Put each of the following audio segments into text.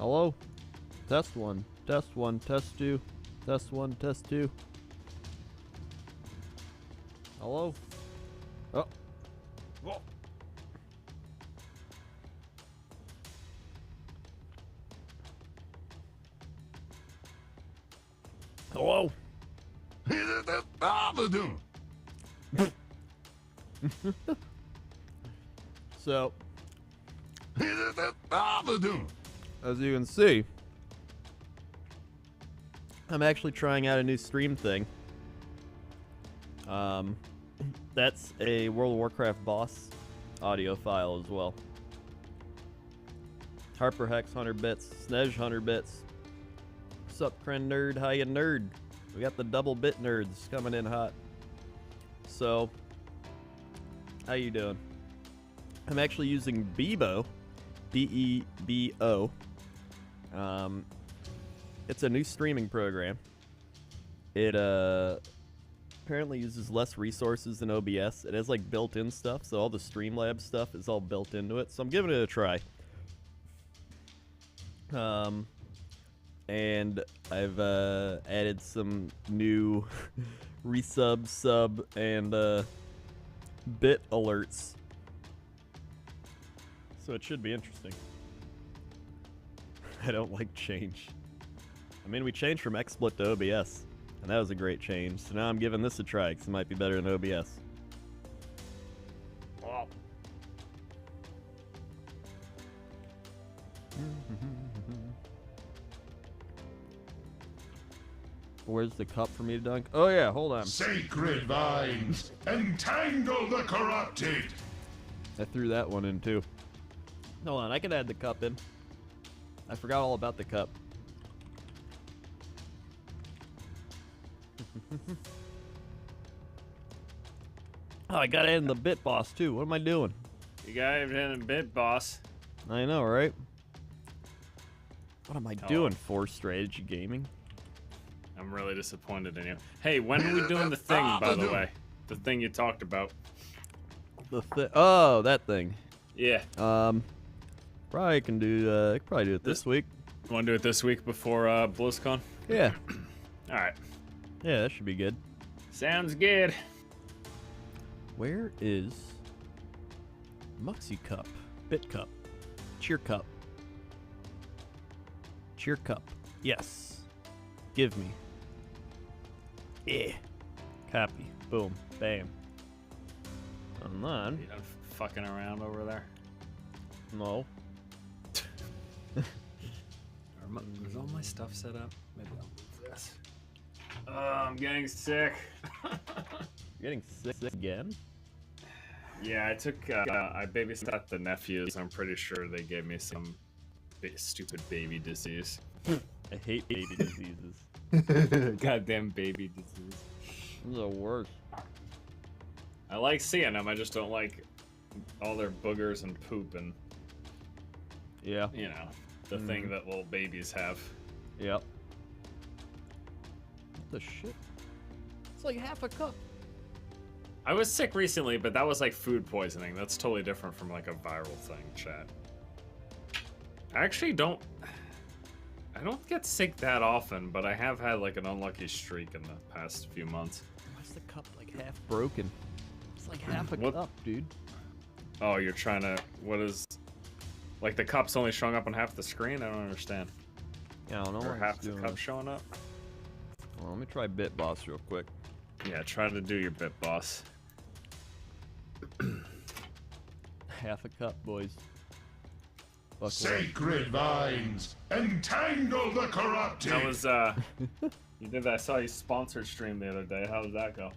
Hello? Test one. Test one. Test two. Test one. Test two. Hello? Oh. Whoa. Hello? So, as you can see, I'm actually trying out a new stream thing. That's a World of Warcraft boss audio file as well. Harper Hex 100 bits, Snej 100 bits. What's up, Kren Nerd? How ya nerd? We got the double bit nerds coming in hot. So, how you doing? I'm actually using Bebo, B-E-B-O. It's a new streaming program. It apparently uses less resources than OBS. It has like built-in stuff, so all the Streamlabs stuff is all built into it. So I'm giving it a try. And I've added some new resub, sub, and bit alerts. So it should be interesting. I don't like change. I mean, we changed from XSplit to OBS, and that was a great change. So now I'm giving this a try, because it might be better than OBS. Wow. Where's the cup for me to dunk? Oh yeah, hold on. Sacred vines, entangle the corrupted. I threw that one in too. Hold on, I can add the cup in. I forgot all about the cup. Oh, I gotta add in the bit boss too. What am I doing? You got it in a bit, boss. I know, right? What am I doing? Force strategy gaming? I'm really disappointed in you. Hey, when are we doing the thing, by the way? The thing you talked about. Oh, that thing. Yeah. Probably can do. Probably do it this week. You want to do it this week before BlizzCon? Yeah. All right. Yeah, that should be good. Sounds good. Where is Muxie Cup? Bit Cup. Cheer Cup. Cheer Cup. Yes. Give me. Yeah. Copy. Boom. Bam. And then... You done fucking around over there? No. Is all my stuff set up? Maybe I'll move this. Oh, I'm getting sick. You're getting sick again? Yeah, I took, I babysat the nephews. I'm pretty sure they gave me some stupid baby disease. I hate baby diseases. Goddamn baby disease. These are the worst. I like seeing them, I just don't like all their boogers and poop and, Yeah. you know, the thing that little babies have. Yep. What the shit? It's like half a cup. I was sick recently, but that was like food poisoning. That's totally different from like a viral thing, chat. I actually don't get sick that often, but I have had like an unlucky streak in the past few months. Why's the cup like half broken? It's like half a cup, dude. Oh, you're trying to, what is, like the cup's only showing up on half the screen? I don't understand. Yeah, I don't know. Or half the cup showing up? Well, let me try Bit Boss real quick. Yeah, try to do your bit, boss. Half a cup, boys. Buckle Sacred vines, entangle the corrupted. That was, you did that, I saw you sponsored stream the other day. How did that go?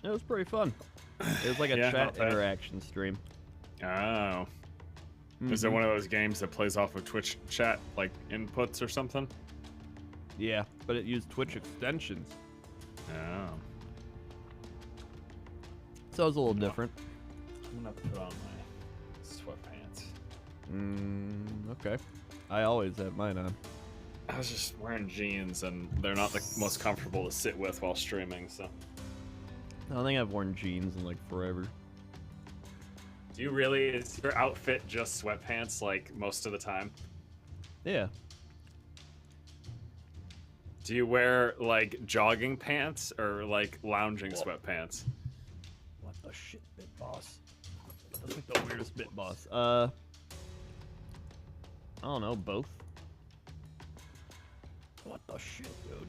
It was pretty fun. It was like a Yeah, chat not bad. interaction stream. Oh. Is it one of those games that plays off of Twitch chat, like inputs or something? Yeah, but it used Twitch extensions. Oh. So it was a little different. I'm gonna put on my sweatpants. Okay. I always have mine on. I was just wearing jeans, and they're not the most comfortable to sit with while streaming, so. I don't think I've worn jeans in like forever. Do you really? Is your outfit just sweatpants, like, most of the time? Yeah. Do you wear like jogging pants or like lounging sweatpants? What the shit, Bit Boss? That's like the weirdest Bit Boss. I don't know, both. What the shit, dude?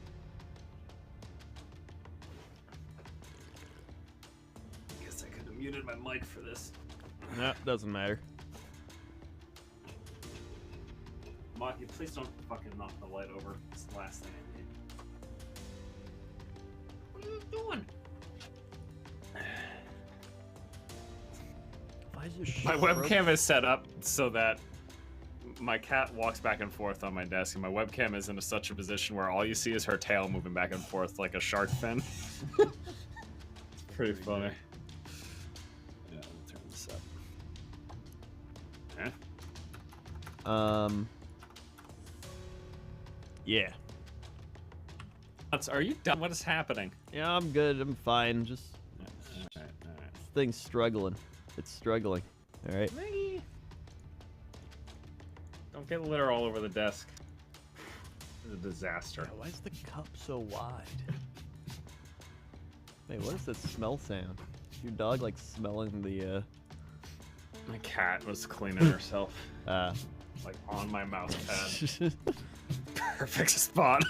Guess I could have muted my mic for this. Nah, doesn't matter. Maki, please don't fucking knock the light over. It's the last thing I need. What are you doing? Why is this shit My broken? webcam is set up so that my cat walks back and forth on my desk, and my webcam is in such a position where all you see is her tail moving back and forth like a shark fin. It's pretty funny. Yeah, I'll turn this up. Yeah. Are you done? What is happening? Yeah, I'm good. I'm fine. Just Alright. this thing's struggling. It's struggling. All right. Don't get litter all over the desk. It's a disaster. Why is the cup so wide? Hey, what is that smell sound? Is your dog like smelling the My cat was cleaning herself, like on my mouse pad. Perfect spot.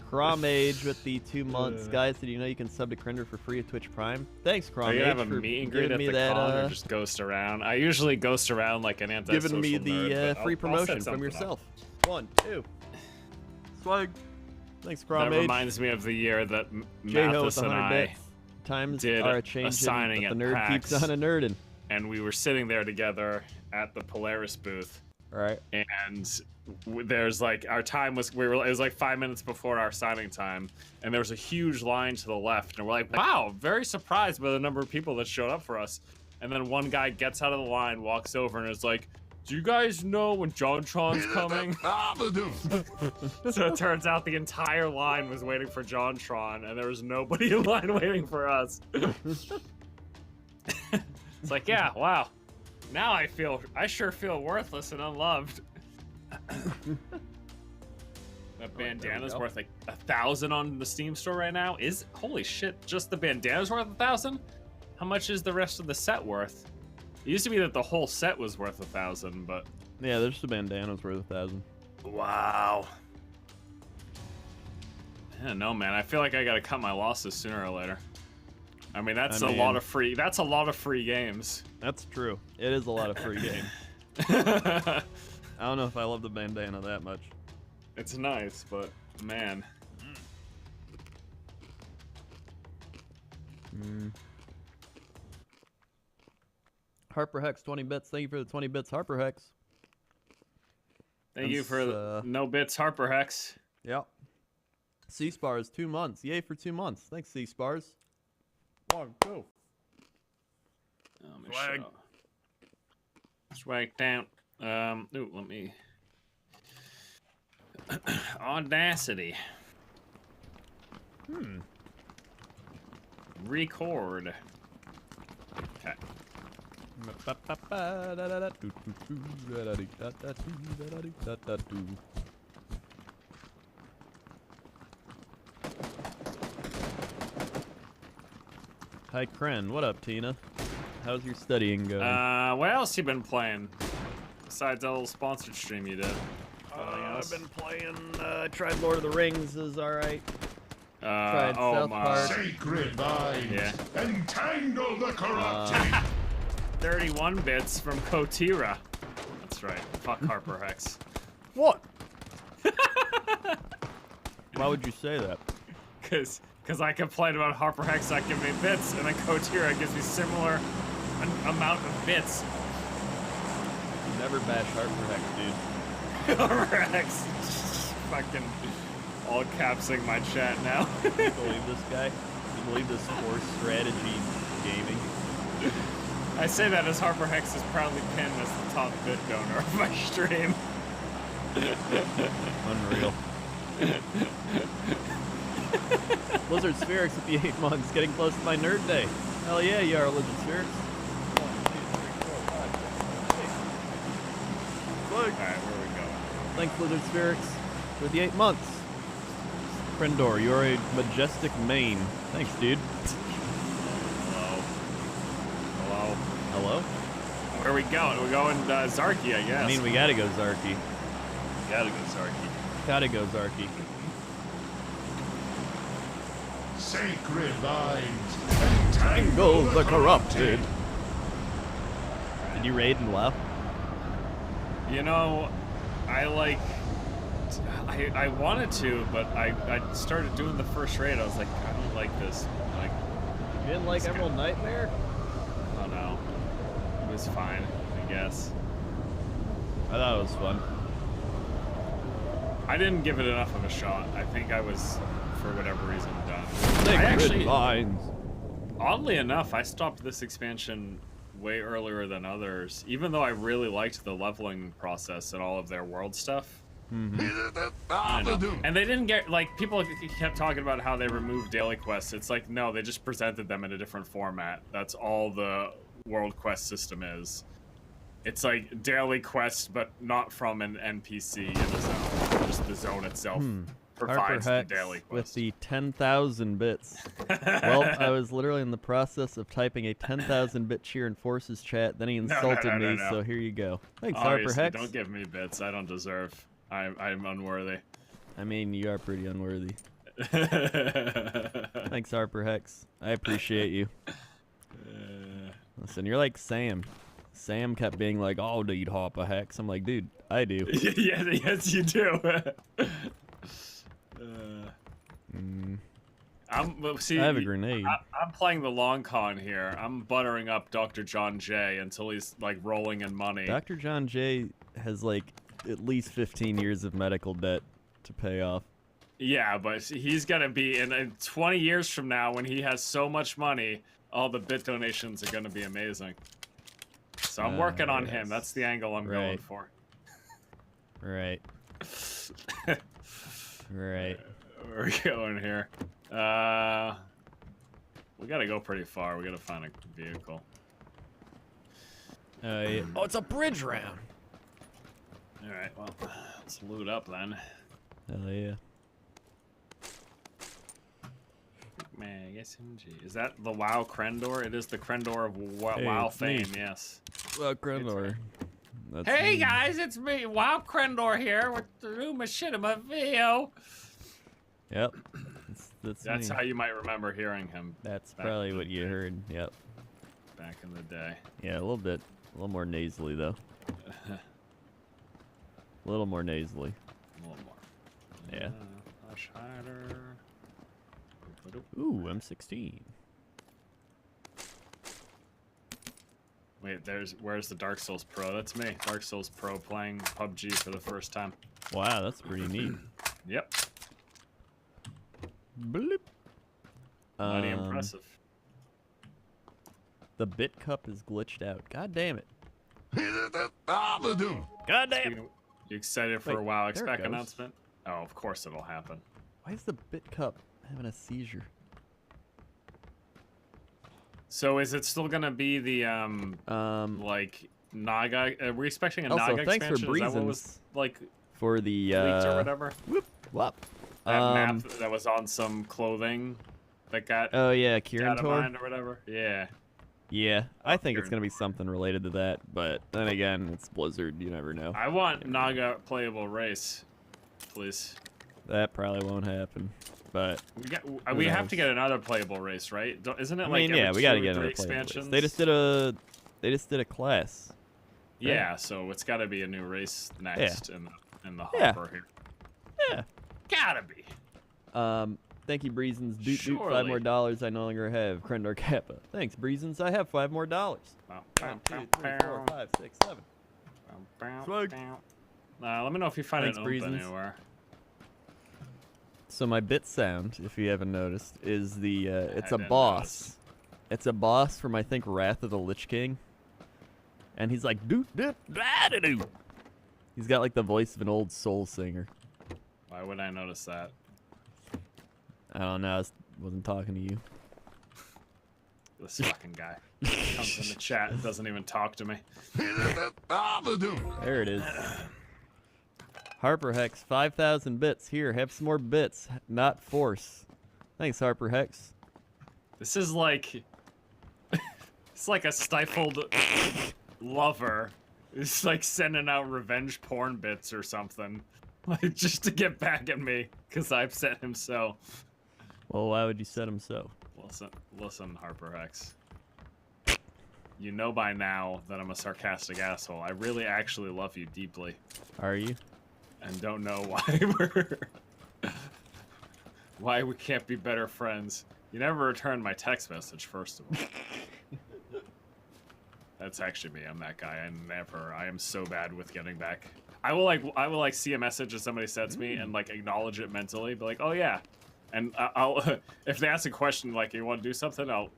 Cromage with the 2 months. Guys, did you know you can sub to Crender for free at Twitch Prime? Thanks, Cromage, Are you gonna have a for meet and greet giving at me the that, con or just ghost around? I usually ghost around like an antisocial giving me the nerd, but free I'll promotion set from something yourself. up. 1, 2. Swag. Thanks, That Cromage. reminds me of the year that J-Ho with Mathis and 100 I bits. Times did are a changing, signing but the at nerd PAX. keeps on a nerdin'. and we were sitting there together at the Polaris booth. Right. And there's like our time was it was like 5 minutes before our signing time, and there was a huge line to the left, and we're like, wow, very surprised by the number of people that showed up for us. And then one guy gets out of the line, walks over, and is like, do you guys know when JonTron's coming? So it turns out the entire line was waiting for JonTron, and there was nobody in line waiting for us. It's like, yeah, wow. Now I sure feel worthless and unloved. That bandana's worth like 1,000 on the Steam store right now. Holy shit, just the bandana's worth 1,000? How much is the rest of the set worth? It used to be that the whole set was worth 1,000, but Yeah, there's the bandana's worth 1,000. wow. Yeah, no, man. I feel like I gotta cut my losses sooner or later. I mean, that's a lot of free. That's a lot of free games. That's true. It is a lot of free game. I don't know if I love the bandana that much. It's nice, but man. Harper Hex, 20 bits. Thank you for the 20 bits, Harper Hex. Thank you for the no bits, Harper Hex. Yep. C-Spars, 2 months. Yay for 2 months. Thanks, C-Spars. 1, 2. Swag. Swag down. Ooh, let me. Audacity. Record. Okay. Hi, Kren. What up, Tina? How's your studying going? What else you been playing? Besides that little sponsored stream you did. I've been playing, tried Lord of the Rings, is alright. Tried South Park. Sacred vines, Yeah. entangle the corrupted. 31 bits from Kotira. That's right. Fuck Harper Hex. What? Why would you say that? Cause I complained about Harper Hex not giving me bits, and then Kotira gives me similar amount of bits. You never bash Harper Hex, dude. Harper Hex. Fucking all capsing my chat now. You believe this guy? You believe this force strategy gaming? I say that as Harper Hex is proudly pinned as the top bit donor of my stream. Unreal. Lizard Spherix with the 8 months, getting close to my nerd day. Hell yeah, you are, Lizard Spherix. 1, 2, 3, 4, 5, 6. Alright, where are we going? Thanks, Lizard Spherix, for the 8 months. Crendor, you're a majestic mane. Thanks, dude. Hello. Hello. Hello? Where are we going? We're going Zarky, I guess. I mean, we gotta go Zarky. gotta go Zarky. Gotta go Zarky. Sacred lines. Tangle the corrupted. Did you raid in WoW? You know, I wanted to, but I started doing the first raid. I was like, I don't like this. Like, You didn't like Emerald Nightmare? oh no, it was fine, I guess. I thought it was fun. I didn't give it enough of a shot. I think I was, for whatever reason, done. Sacred lines. Oddly enough, I stopped this expansion way earlier than others, even though I really liked the leveling process and all of their world stuff. I know. And they didn't get, like, people kept talking about how they removed daily quests. It's like, no, they just presented them in a different format. That's all the world quest system is. It's like daily quests, but not from an NPC in the zone. Just the zone itself provides the daily quest. With the 10,000 bits. Well, I was literally in the process of typing a 10,000-bit cheer in Forces chat, then he insulted me, so here you go. Thanks, Harper Hex. Don't give me bits. I don't deserve. I'm unworthy. I mean, you are pretty unworthy. Thanks, Harper Hex. I appreciate you. Listen, you're like Sam. Sam kept being like, "Oh, do you Harper Hex?" I'm like, dude, I do. Yeah, yes, you do. See, I have a grenade. I'm playing the long con here. I'm buttering up Dr. John Jay until he's like rolling in money. Dr. John Jay has like at least 15 years of medical debt to pay off. Yeah, but he's gonna be in 20 years from now when he has so much money, all the bit donations are gonna be amazing. So I'm working on him. That's the angle I'm going for. Right. Right. We're going here. We gotta go pretty far. We gotta find a vehicle. Yeah. Oh, it's a bridge round. All right. Well, let's loot up then. Hell yeah. Man, SMG. Is that the WoW Crendor? It is the Crendor of WoW fame. Yes. Well, Crendor. Hey guys, it's me, WoW Crendor here with the new Machinima video. Yep. That's how you might remember hearing him. That's probably what you heard. Yep. Back in the day. Yeah, a little more nasally though. A little more nasally. A little more. Yeah. Flash hider. Ooh, M16. Wait, where's the Dark Souls Pro? That's me, Dark Souls Pro playing PUBG for the first time. Wow, that's pretty neat. Yep. Bloop. Mighty impressive. The bit cup is glitched out. God damn it. God damn. You excited for a WoW Expec announcement? Oh, of course it'll happen. Why is the bit cup having a seizure? So is it still gonna be the like Naga? Are we expecting a Naga thanks expansion? for Is that what Breezens was like for the leaked or whatever? Whoop whop. That map that was on some clothing that got oh yeah, Kieran data mined or whatever. Yeah. Yeah, I think it's gonna be something related to that, but then again, it's Blizzard. You never know. I want Naga playable race, please. That probably won't happen, but we have to get another playable race, right? Isn't it we gotta get another expansions? They just did a class. Yeah, right? So it's got to be a new race next in the hopper here. Yeah, gotta be. Thank you, Breezens. Doot, $5 more. I no longer have Crendor Kappa. Thanks, Breezens. I have $5 more. 1, 2, 3, 4, 5, 6, 7. Swag. Let me know if you find an Oompa anywhere. So my bit sound, if you haven't noticed, is the it's a boss. It's a boss from I think Wrath of the Lich King, and he's like doot doot da doo. He's got like the voice of an old soul singer. Why would I notice that? I don't know. I wasn't talking to you. This fucking guy comes in the chat and doesn't even talk to me. There it is. Harper Hex, 5,000 bits. Here, have some more bits, not force. Thanks, Harper Hex. This is like... it's like a stifled lover. It's like sending out revenge porn bits or something. Like, just to get back at me, because I've set him so. Well, why would you set him so? Listen, Harper Hex. You know by now that I'm a sarcastic asshole. I really actually love you deeply. Are you? And don't know why we can't be better friends. You never returned my text message, first of all. That's actually me. I'm that guy. I am so bad with getting back. I will see a message that somebody sends me and like acknowledge it mentally, be like, oh yeah, and I'll if they ask a question like you want to do something, I'll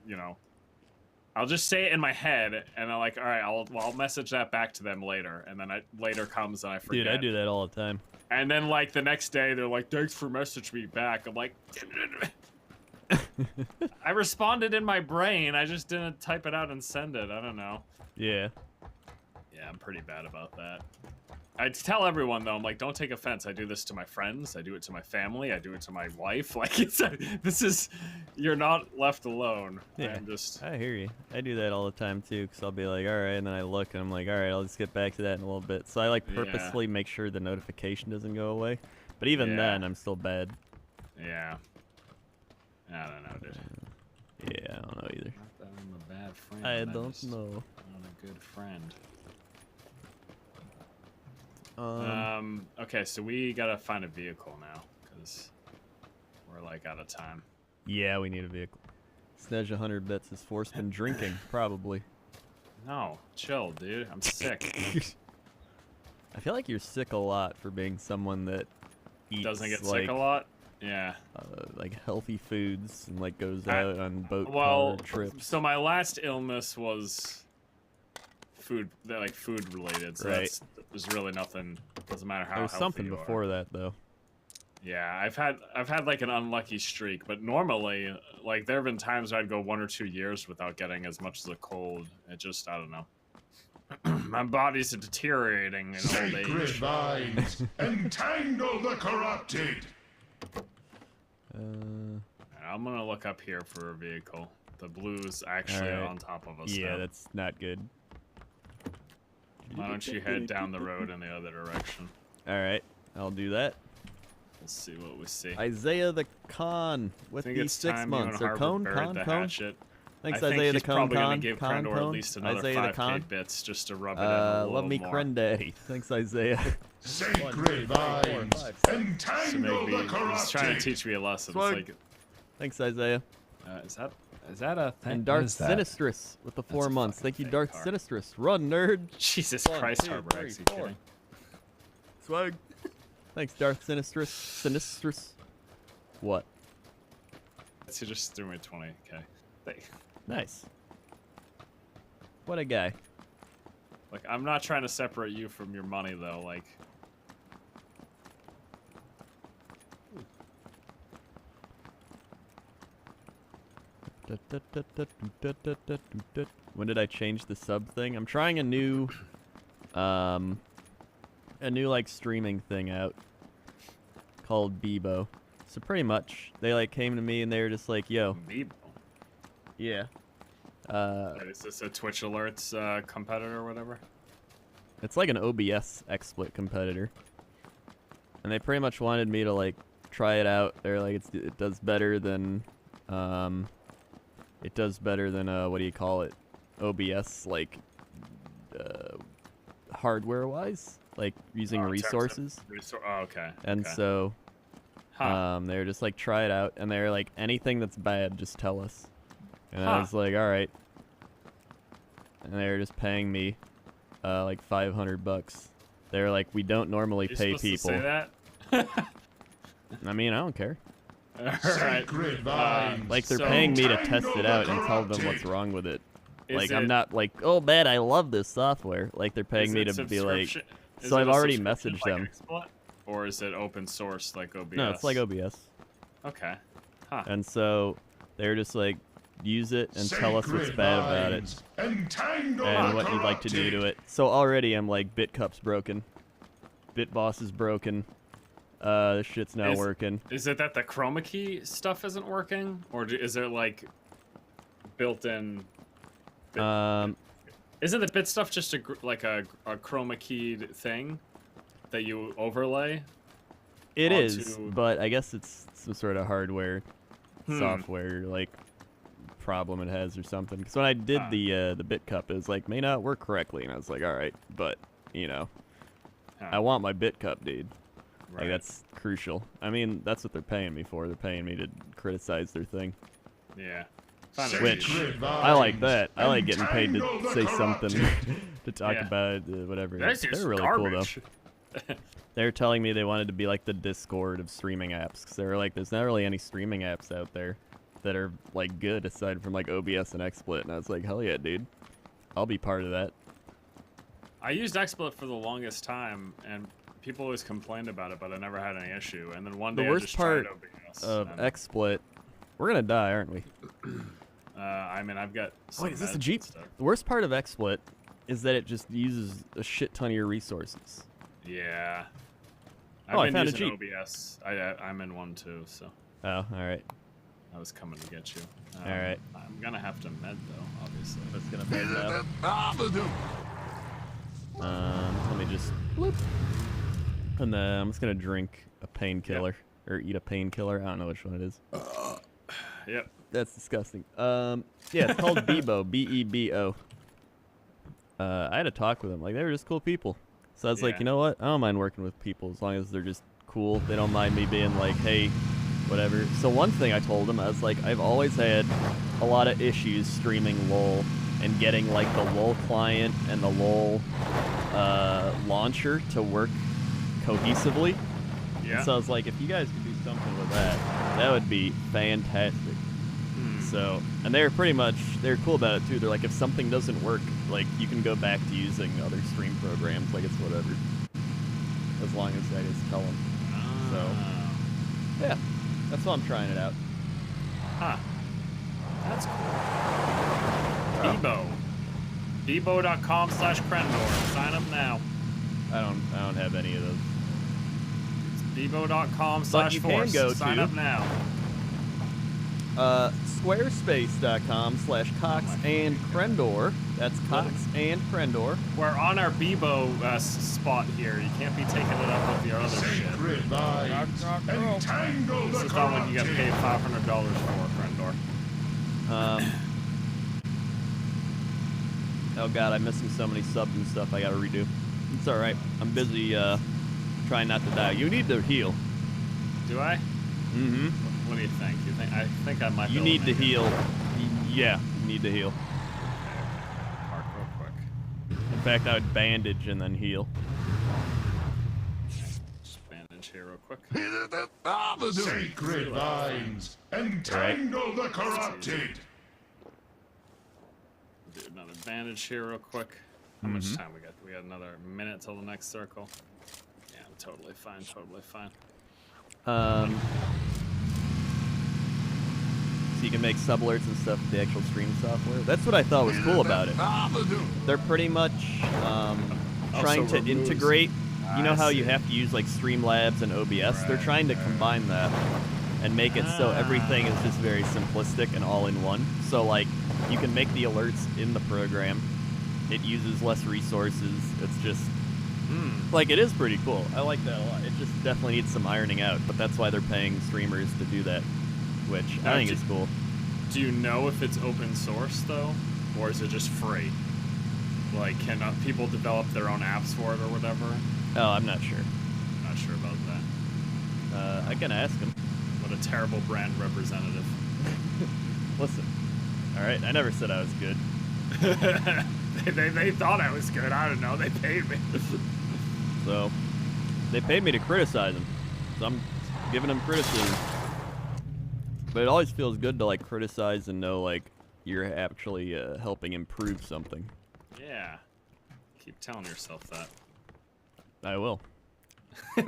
just say it in my head, and I'm like, all right, I'll message that back to them later, and then later comes and I forget. Dude, I do that all the time. And then like the next day they're like, thanks for messaging me back. I'm like, I responded in my brain. I just didn't type it out and send it. I don't know. Yeah. Yeah, I'm pretty bad about that. I tell everyone though, I'm like, don't take offense. I do this to my friends. I do it to my family. I do it to my wife. Like you're not left alone. Yeah, I hear you. I do that all the time too, because I'll be like, all right, and then I look and I'm like, all right, I'll just get back to that in a little bit. So I like purposely make sure the notification doesn't go away. But even then, I'm still bad. Yeah. I don't know, dude. Yeah, I don't know either. Not that I'm a bad friend. I don't know. I'm a good friend. Okay, so we gotta find a vehicle now, because we're like out of time. Yeah, we need a vehicle. Snedge 100 bits. Has Force been drinking? Probably. No, chill, dude. I'm sick. I feel like you're sick a lot for being someone that eats, doesn't get like, sick a lot. Yeah. Like healthy foods and like goes out on boat trips. So my last illness was food related. So there's really nothing. Doesn't matter how. There was something before that though. Yeah, I've had like an unlucky streak, but normally, like there have been times I'd go 1 or 2 years without getting as much as a cold. It just, I don't know. My body's deteriorating in old age. Sacred vines, entangle the corrupted. I'm gonna look up here for a vehicle. The blue's actually on top of us. Yeah, now. that's not good. Why don't you head down the road in the other direction? Alright, I'll do that. We'll see what we see. Isaiah the Con with the 6 months. Or Con? Thanks, Isaiah the Con. Probably gonna give Crendor at least another 5k bits just to rub it in a little love me, more. Crendaddy. Thanks, Isaiah. Sacred vines, entangle the corrupted. He's trying to teach me a lesson. It's like, thanks, Isaiah. is that a thing? And Darth Sinistrus with the 4 months. Thank you, Darth Sinistrus. Run, nerd. Jesus Christ, Harper X, you kidding? Swag. Thanks, Darth Sinistrus. Sinistrus. What? So just threw me 20k. Nice. What a guy. Like, I'm not trying to separate you from your money, though. Like, when did I change the sub thing? I'm trying a new like streaming thing out called Bebo. So pretty much they like came to me and they were just like, yo. Bebo? Yeah. Is this a Twitch Alerts competitor or whatever? It's like an OBS XSplit competitor. And they pretty much wanted me to like try it out. They're like, it does better than what do you call it? OBS, like hardware wise, like using resources. Okay. And so they were just like, try it out, and they were like, anything that's bad, just tell us. And I was like, all right. And they were just paying me like $500. They were like, we don't normally pay people. To say that? I mean, I don't care. Sacred vines, like they're paying me to test it out and tell them what's wrong with it. Like I'm not like, oh man, I love this software. Like they're paying me to be like. So I've already messaged them. Or is it open source like OBS? No, it's like OBS. Okay. And so they're just like, use it and tell us what's bad about it and what you'd like to do to it. So already I'm like, BitCup's broken. BitBoss is broken. This shit's not working. Is it that the chroma key stuff isn't working, or is there like built-in? Isn't the bit stuff just a chroma keyed thing that you overlay? It is, but I guess it's some sort of hardware, software like problem it has or something. Because when I did the bit cup, it was like may not work correctly, and I was like, all right, but you know, I want my bit cup, dude. Right. Like that's crucial. I mean, that's what they're paying me for. They're paying me to criticize their thing. Yeah. Which I like that. I like getting paid to say something, to talk about whatever. They're really garbage. Cool though. They're telling me they wanted to be like the Discord of streaming apps. Cause they're like, there's not really any streaming apps out there that are like good aside from like OBS and XSplit. And I was like, hell yeah, dude. I'll be part of that. I used XSplit for the longest time, and people always complained about it, but I never had any issue. And then one day the worst part of XSplit, we're gonna die, aren't we? I mean, I've got. Wait, is this a Jeep? The worst part of XSplit is that it just uses a shit ton of your resources. Yeah. I found a Jeep. OBS. I'm in one too, so. Oh, all right. I was coming to get you. All right. I'm gonna have to med though, obviously. That's gonna med up. Let me just bloop. And then I'm just gonna drink a painkiller or eat a painkiller. I don't know which one it is. Yep. That's disgusting. Yeah, it's called Bebo, B-E-B-O. I had a talk with them. Like, they were just cool people. So I was like, you know what? I don't mind working with people as long as they're just cool. They don't mind me being like, hey, whatever. So one thing I told them, I was like, I've always had a lot of issues streaming LOL and getting, like, the LOL client and the LOL launcher to work cohesively. Yeah. And so I was like, if you guys could do something with that, that would be fantastic. So, and they're cool about it too. They're like, if something doesn't work, like, you can go back to using other stream programs, like, it's whatever. As long as I just tell them. So, yeah, that's why I'm trying it out. Huh. That's cool. Bebo. Bebo.com/Krendor. Sign up now. I don't have any of those. Bebo.com/force. Sign up now. Squarespace.com/CoxandKrendor. That's Cox and Krendor. We're on our Bebo spot here. You can't be taking it up with your other shit. This is not what you got paid $500 for, Krendor. Oh god, I'm missing so many subs and stuff I gotta redo. It's alright. I'm busy trying not to die. You need to heal. Do I? Mm-hmm. What do you think? I think I might. You need to heal. Yeah, you need to heal. Okay. Park real quick. In fact, I would bandage and then heal. Just bandage here real quick. Sacred vines, entangle the corrupted. Do another bandage here real quick. How much time we got? We got another minute till the next circle. Yeah, I'm totally fine. Totally fine. So you can make sub alerts and stuff with the actual stream software. That's what I thought was cool about it. They're pretty much trying to integrate. You know how you have to use like Streamlabs and OBS? They're trying to combine that and make it so everything is just very simplistic and all in one. So like you can make the alerts in the program. It uses less resources. It's just like, it is pretty cool. I like that a lot. It just definitely needs some ironing out, but that's why they're paying streamers to do that, which I think is cool. Do you know if it's open source though, or is it just free? Like, can people develop their own apps for it or whatever? Oh, I'm not sure. Not sure about that. I can ask them. What a terrible brand representative. Listen, all right, I never said I was good. They thought I was good. I don't know. They paid me. So, they paid me to criticize them. So I'm giving them criticism. But it always feels good to, like, criticize and know, like, you're actually helping improve something. Yeah. Keep telling yourself that. I will. I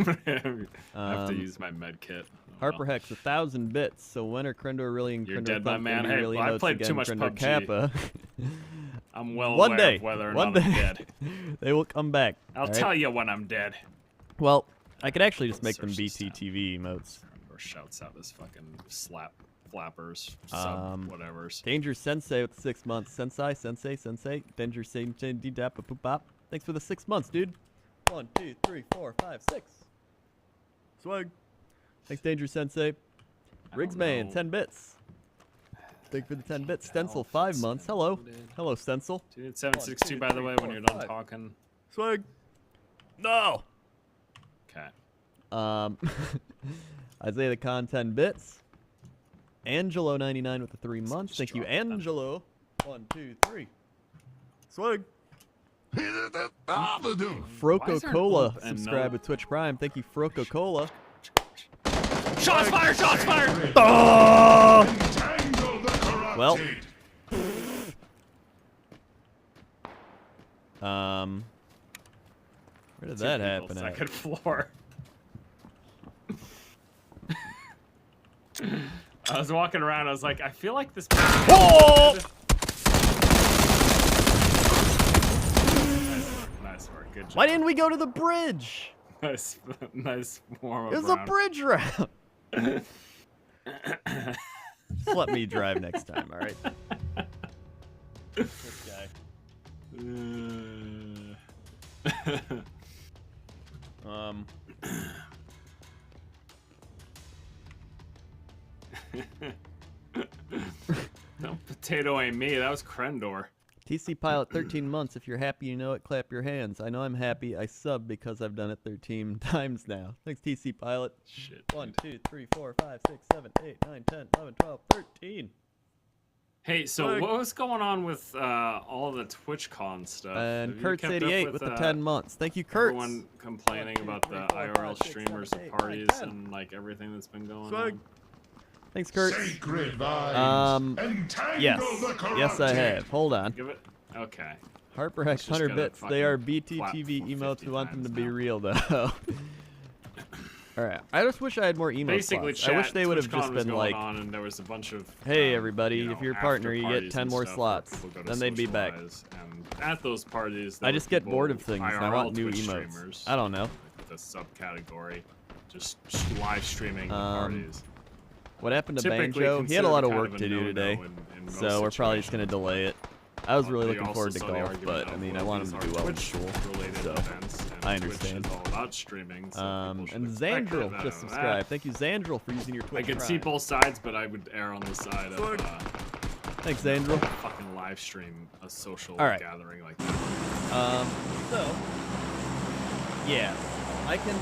have to use my med kit. Harper Hex, 1,000 bits. So when are Krendor really and You're Krendor dead, my man. Hey, really I played too much Krendor PUBG. Kappa. I'm well One aware day. of whether or One not day. I'm dead. They will come back. I'll tell you when I'm dead. Well, I could actually just make them Search this tab. BTTV emotes. Or shouts out his fucking flappers, sub whatevers. Danger Sensei with 6 months. Sensei. Danger Sensei, D-dap, boop bop. Thanks for the 6 months, dude. 1, 2, 3, 4, 5, 6. Swag. Thanks, Danger Sensei. Rigsman, 10 bits. Thank you for the 10 bits. Stencil, 5 months. Hello. Hello, Stencil. Dude, 762, by the way, when you're done talking. Swag. No. Okay. Isaiah the Con, 10 bits. Angelo 99 with the 3 months. Thank you, Angelo. 1, 2, 3. Swag. Froco Cola subscribe with Twitch Prime. Thank you, Froco Cola. Shots fired! Shots fired! Oh! Entangle the corrupted. Well. Where did that happen at? Second floor. I was walking around. I was like, I feel like this. Oh! Nice work. Good job. Why didn't we go to the bridge? Nice warm up. It was a bridge round. Just let me drive next time, all right? This guy. No, potato ain't me. That was Krendor. TC Pilot, 13 months. If you're happy, you know it, clap your hands. I know I'm happy. I sub because I've done it 13 times now. Thanks, TC Pilot. Shit. 1, 2, 3, 4, 5, 6, 7, 8, 9, 10, 11, 12, 13. Hey, so what was going on with all the TwitchCon stuff? And Kurtz88 with the 10 months. Thank you, Kurtz. Everyone complaining about the IRL streamers and parties and like everything that's been going on. Thanks, Kurtz. Sacred vines. Entangle Yes. the corrupted. Yes, I have. Hold on. Give it. Okay. Harper X, Just 100 gotta bits. They are fucking BTTV clap emotes. 50 We want them to times be now. real, though. Alright. I just wish I had more emote Basically, slots. I wish they would have TwitchCon just was been going like, on and there was a bunch of hey, everybody, you know, if you're a after partner, you get parties 10 and more stuff slots. where people go to Then they'd be back. socialize, And at those parties, I just get bored of things, and I IRL want new Twitch emotes. streamers, I don't know. the subcategory, just live streaming the parties. What happened to Typically Banjo? He had a lot of considered work kind to of a do no-no today, in most so we're probably just going to situations. delay it. I was really They looking also forward to saw the golf, argument but I of, mean, I well, want these him to are do well in Twitch school. related So, events, and I Twitch understand. is all about streaming, so people should And expect Zandril that. just subscribed. Thank you, Zandril, for using your I Twitch could Prime. see both sides, but I would err on the side of Thanks, Zandril. fucking live stream a social All right. gathering like that. So, yeah, I can.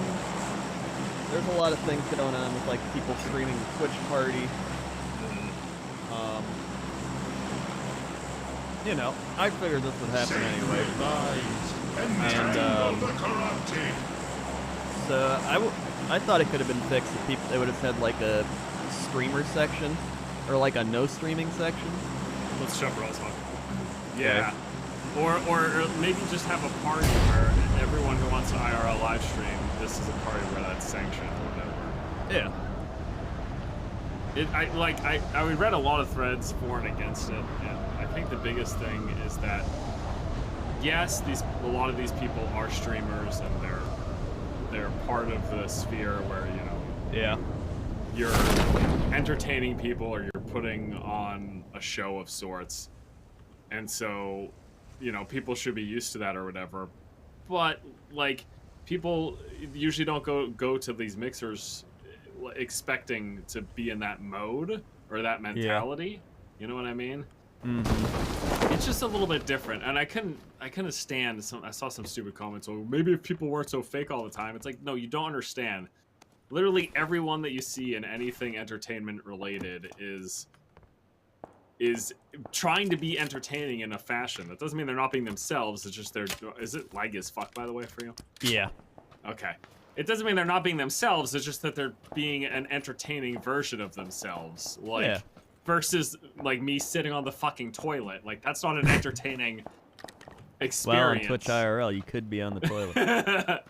There's a lot of things going on with like people streaming the Twitch party. You know, I figured this would happen Sacred anyway. vines. Entangle the corrupted. So I thought it could have been fixed if people they would have had like a streamer section or like a no streaming section. Let's jump Ross on. Yeah. Or maybe just have a party where everyone who wants to IRL live stream, this is a party where that's sanctioned or whatever. Yeah. I read a lot of threads for and against it, and I think the biggest thing is that yes, a lot of these people are streamers and they're part of the sphere where, you know, Yeah. you're entertaining people or you're putting on a show of sorts. And so, you know, people should be used to that or whatever. But like people usually don't go to these mixers expecting to be in that mode or that mentality. You know what I mean? Mm-hmm. It's just a little bit different, and I couldn't stand I saw some stupid comments. Oh, maybe if people weren't so fake all the time. It's like, no, you don't understand. Literally everyone that you see in anything entertainment related is trying to be entertaining in a fashion. That doesn't mean they're not being themselves. It's just is it laggy as fuck, by the way, for you? Yeah. Okay. It doesn't mean they're not being themselves. It's just that they're being an entertaining version of themselves. Like, Yeah. versus like me sitting on the fucking toilet. Like, that's not an entertaining Well, experience. on Twitch IRL, you could be on the toilet.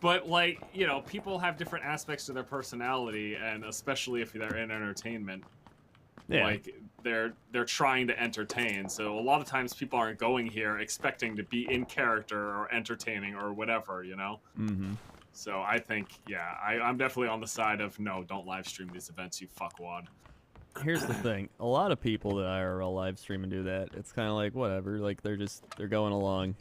But like, you know, people have different aspects to their personality, and especially if they're in entertainment, Yeah. like they're trying to entertain. So a lot of times people aren't going here expecting to be in character or entertaining or whatever, you know. Mm-hmm. So I think, yeah, I'm definitely on the side of no, don't live stream these events, you fuckwad. Here's the thing: a lot of people that IRL live stream and do that, it's kind of like whatever. Like they're going along.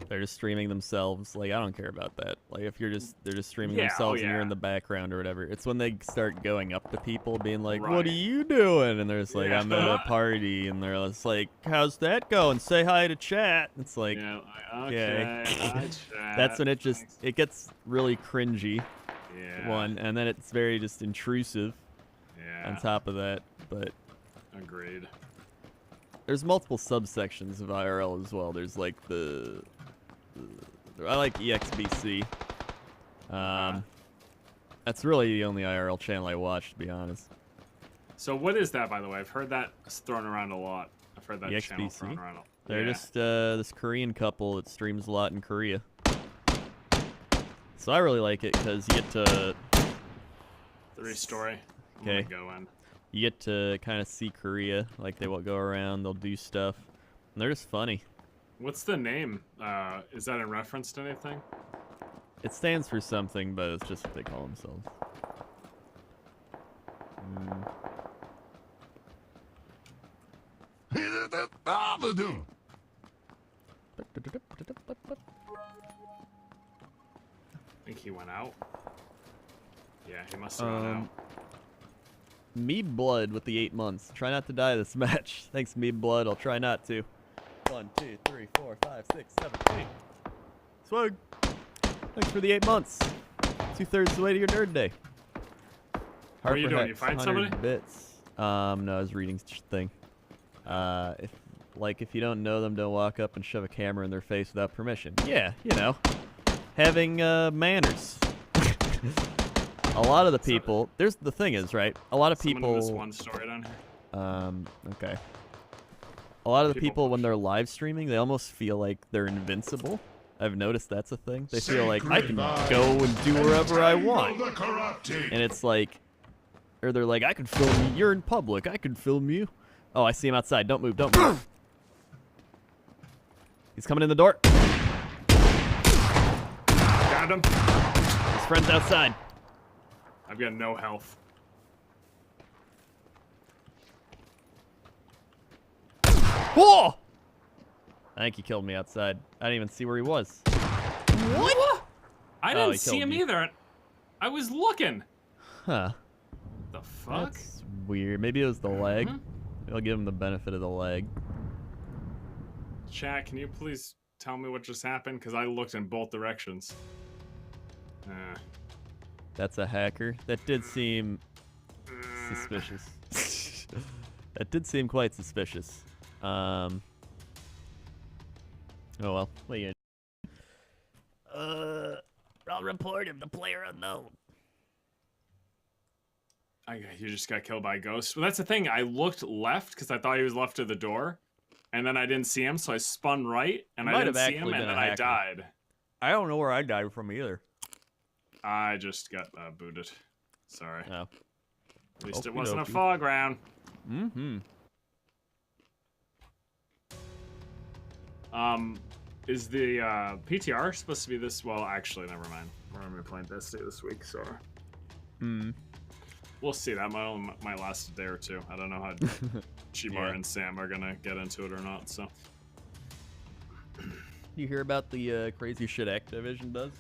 They're just streaming themselves. Like, I don't care about that. Like, if they're just streaming themselves and you're in the background or whatever. It's when they start going up to people being like, what are you doing? And they're just like, I'm at a party. And they're just like, how's that going? Say hi to chat. It's like, okay. That's when it gets really cringy. Yeah. One. And then it's very just intrusive on top of that. But agreed. There's multiple subsections of IRL as well. There's like I like EXBC. That's really the only IRL channel I watch, to be honest. So what is that, by the way? I've heard that thrown around a lot. I've heard that channel thrown around a lot. They're just this Korean couple that streams a lot in Korea. So I really like it because you get to... The restory. Okay. Go in. You get to kind of see Korea. Like, they will go around, they'll do stuff. And they're just funny. What's the name? Is that in reference to anything? It stands for something, but it's just what they call themselves. I think he went out. Yeah, he must have gone out. Mead Blood with the 8 months. Try not to die this match. Thanks, Mead Blood. I'll try not to. 1, 2, 3, 4, 5, 6, 7, 8. Swag. Thanks for the 8 months. 2/3 the way to your nerd day. What are you doing? You find somebody? Bits. No, I was reading thing. If you don't know them, don't walk up and shove a camera in their face without permission. Yeah, you know, having manners. A lot of the people, the thing is, right? A lot of people. This one story down here. Okay. A lot of the people when they're live streaming, they almost feel like they're invincible. I've noticed that's a thing. They feel like I can go and do wherever I want. And it's like, or they're like, I can film you. You're in public. I can film you. Oh, I see him outside. Don't move. Don't move. He's coming in the door. Got him. His friend's outside. I've got no health. Whoa! I think he killed me outside. I didn't even see where he was. What? I didn't see him either. I was looking. Huh. The fuck? That's weird. Maybe it was the lag. I'll give him the benefit of the lag. Chat, can you please tell me what just happened? Because I looked in both directions. That's a hacker. That did seem suspicious. That did seem quite suspicious. Oh well. What are you gonna do? I'll report him to player unknown. You just got killed by a ghost. Well, that's the thing. I looked left because I thought he was left of the door, and then I didn't see him, so I spun right, and I didn't see him, and then I died. I don't know where I died from either. I just got booted. Sorry. No. At least it wasn't a fog round. Is the PTR supposed to be this? Well, actually, never mind. We're gonna be playing Destiny this week, so. We'll see. That might last a day or two. I don't know how Chibar and Sam are gonna get into it or not. So. You hear about the crazy shit Activision does?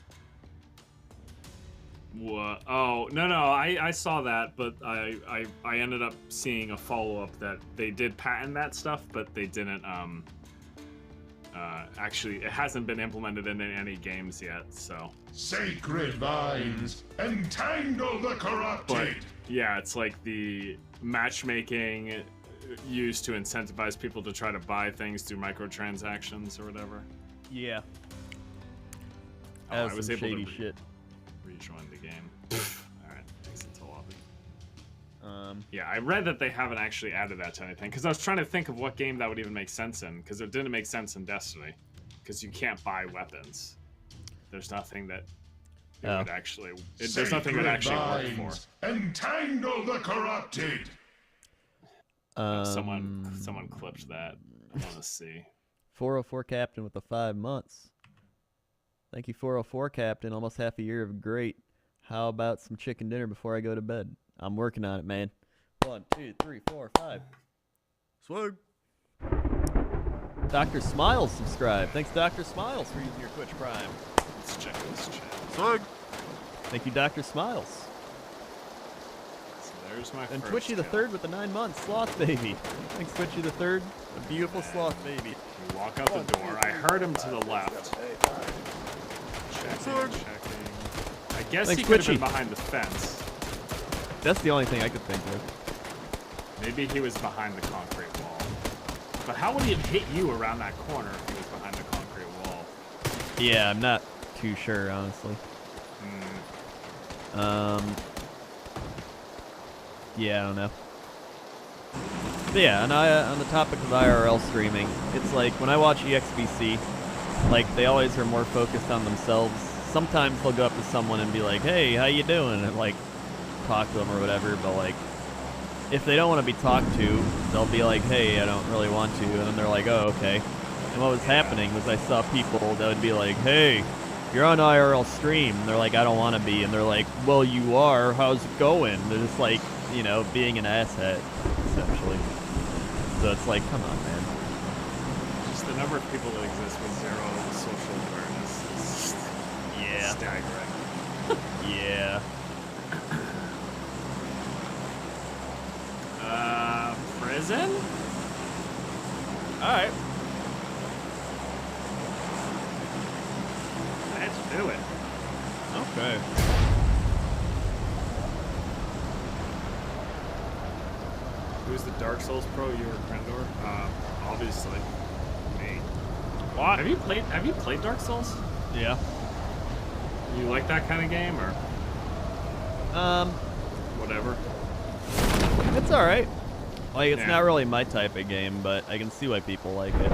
What? Oh no! I saw that, but I ended up seeing a follow up that they did patent that stuff, but they didn't actually, it hasn't been implemented in any games yet, so. Sacred vines, entangle the corrupted. But, yeah, it's like the matchmaking used to incentivize people to try to buy things through microtransactions or whatever. Yeah. I was able shady to shit. Rejoin the game. Alright, exit to lobby. Yeah, I read that they haven't actually added that to anything, because I was trying to think of what game that would even make sense in, because it didn't make sense in Destiny, because you can't buy weapons. There's nothing that it would actually. There's nothing that actually work for. Entangle the corrupted. Someone clipped that. I want to see. 404 captain with the 5 months. Thank you, 404 Captain. Almost half a year of great. How about some chicken dinner before I go to bed? I'm working on it, man. 1, 2, 3, 4, 5. Swag. Dr. Smiles subscribed. Thanks, Dr. Smiles, for using your Twitch Prime. Let's check this chat. Swag. Thank you, Dr. Smiles. So there's my And first Twitchy the kill. Third with the 9 months. Sloth baby. Thanks, Twitchy the Third. A beautiful sloth baby. You walk out the door. I heard him to the left. Checking. I guess Thanks, he could have Twitchy. been behind the fence. That's the only thing I could think of. Maybe he was behind the concrete wall. But how would he have hit you around that corner if he was behind the concrete wall? Yeah, I'm not too sure, honestly. Yeah, I don't know. But yeah, on the topic of IRL streaming, it's like when I watch EXBC, like they always are more focused on themselves. Sometimes they'll go up to someone and be like, "Hey, how you doing?" and like talk to them or whatever. But like, if they don't want to be talked to, they'll be like, "Hey, I don't really want to," and then they're like, "Oh, okay." And what was happening was I saw people that would be like, "Hey, you're on IRL stream." And they're like, "I don't want to be," and they're like, "Well, you are. How's it going?" They're just like, you know, being an asshat, essentially. So it's like, come on, man. Just the number of people that exist with zero social awareness is staggering. Yeah. Prison? Alright. Let's do it. Okay. Who's the Dark Souls pro? You or Krendor? Obviously. Me. What? Have you played Dark Souls? Yeah. You like that kind of game or whatever? It's alright. Like, it's Yeah. not really my type of game, but I can see why people like it.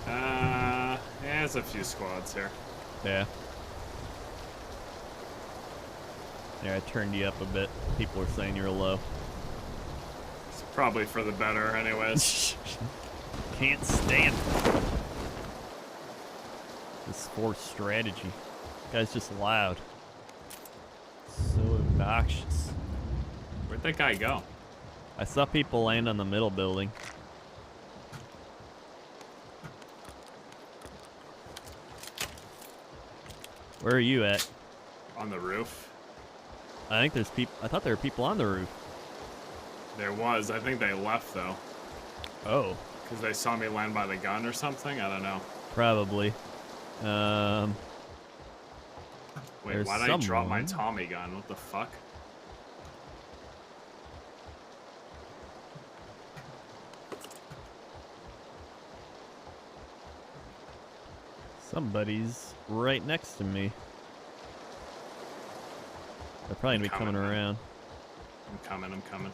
Yeah, there's a few squads here. Yeah. Yeah, I turned you up a bit. People are saying you're low. It's probably for the better anyways. Can't stand it. This forced strategy. Guy's just loud. So obnoxious. Where'd that guy go? I saw people land on the middle building. Where are you at? On the roof. I think there's people. I thought there were people on the roof. There was. I think they left though. Oh, Because they saw me land by the gun or something? I don't know. probably. Wait, There's why'd I drop my someone. Tommy gun? What the fuck? Somebody's right next to me. They're probably gonna be coming man. around. I'm coming.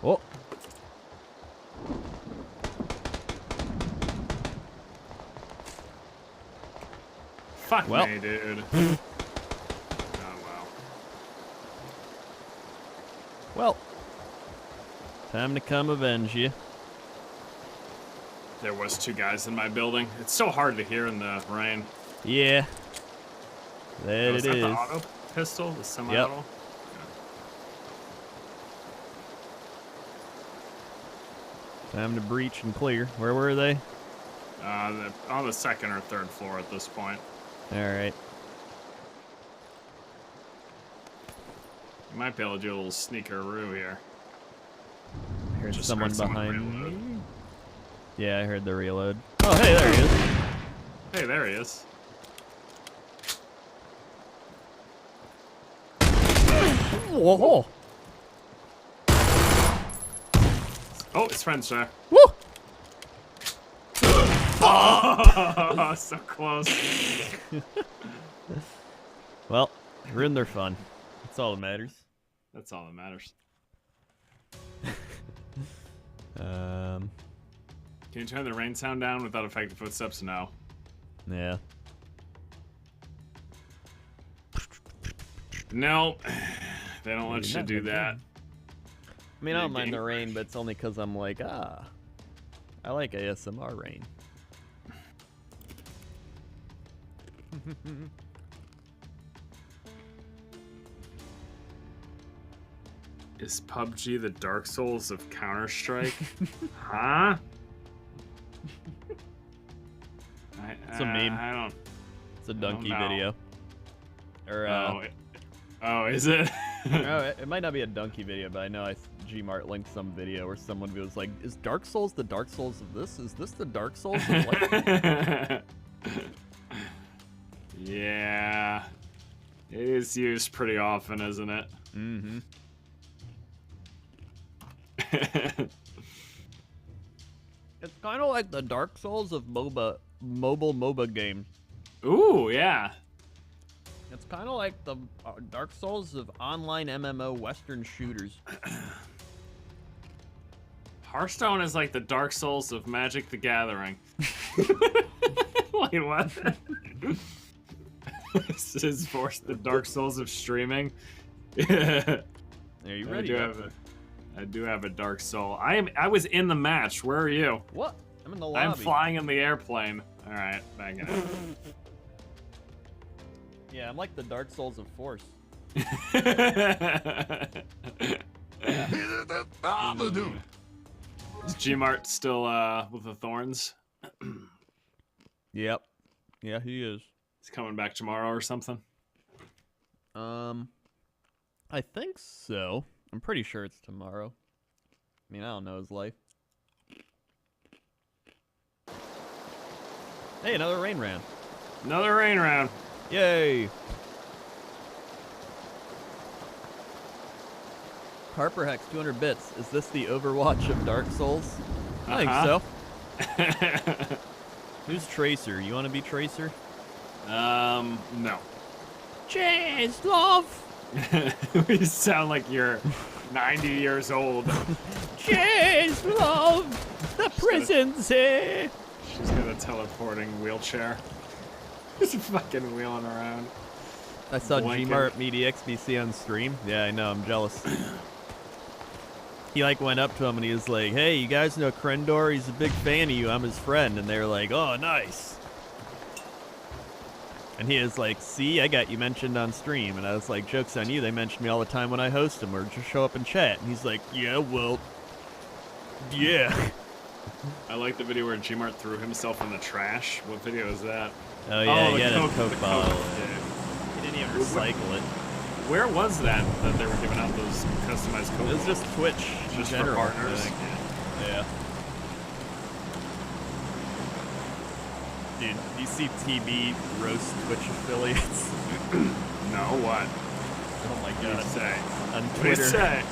Oh, Fuck Well. me, dude. Oh, wow. well. Time to come avenge you. There was 2 guys in my building. It's so hard to hear in the rain. Yeah. That Was it that is. the auto pistol? The semi-auto? Time to breach and clear. Where were they? They're on the 2nd or 3rd floor at this point. All right. You might be able to do a little sneakeroo here. I heard Just someone heard someone behind reload. me. Yeah, I heard the reload. Oh, hey, there he is. Hey, there he is. Whoa. Oh, his friend's there. Woo! Oh, so close. Well, ruined their fun. That's all that matters. That's all that matters. Um, Can you turn the rain sound down without affecting footsteps? No. yeah. No. They don't let Maybe you not, do but that. I mean, I don't Yeah, mind the game rain, crash. but it's only because I'm like, I like ASMR rain. Is PUBG the Dark Souls of Counter-Strike? Huh? It's a meme. I don't. It's a donkey know. video. Or Oh, is it? no, it might not be a donkey video, but I know Gmart linked some video where someone was like, "Is Dark Souls the Dark Souls of this? Is this the Dark Souls of what?" Yeah, it is used pretty often, isn't it? Mm-hmm. It's kind of like the Dark Souls of mobile MOBA games. Ooh, yeah. It's kind of like the Dark Souls of online MMO Western shooters. Hearthstone is like the Dark Souls of Magic the Gathering. Wait, what? This is the Dark Souls of streaming. Are you ready? I do have a Dark Soul. I was in the match. Where are you? What? I'm in the lobby. I'm flying in the airplane. All right, back in it. Yeah, I'm like the Dark Souls of Force. Dude. Is Gmart still with the thorns? Yep. Yeah, he is. He's coming back tomorrow or something? I think so. I'm pretty sure it's tomorrow. I mean, I don't know his life. Hey, another rain round. Another rain round. Yay! Harper Hex, 200 bits. Is this the Overwatch of Dark Souls? I think so. Who's Tracer? You want to be Tracer? No. Cheers, love! You sound like you're 90 years old. Cheers, love! The prison's here! She's got a teleporting wheelchair. Just fucking wheeling around. I saw Blanket. Gmart meet EXBC on stream. Yeah, I know, I'm jealous. He like went up to him and he was like, "Hey, you guys know Krendor? He's a big fan of you. I'm his friend." And they were like, "Oh, nice." And he was like, "See, I got you mentioned on stream." And I was like, "Joke's on you. They mention me all the time when I host them or just show up and chat." And he's like, "Yeah, well, yeah." I like the video where Gmart threw himself in the trash. What video is that? Oh yeah, the he had a Coke Coke bottle. yeah. He didn't even recycle it. Where was that they were giving out those customized Coke It was bottles? just Twitch in Just for general, I partners? think. Yeah. Dude, do you see TB roast Twitch affiliates? No, what? Oh my What do god. you say? On What do you Twitter. say?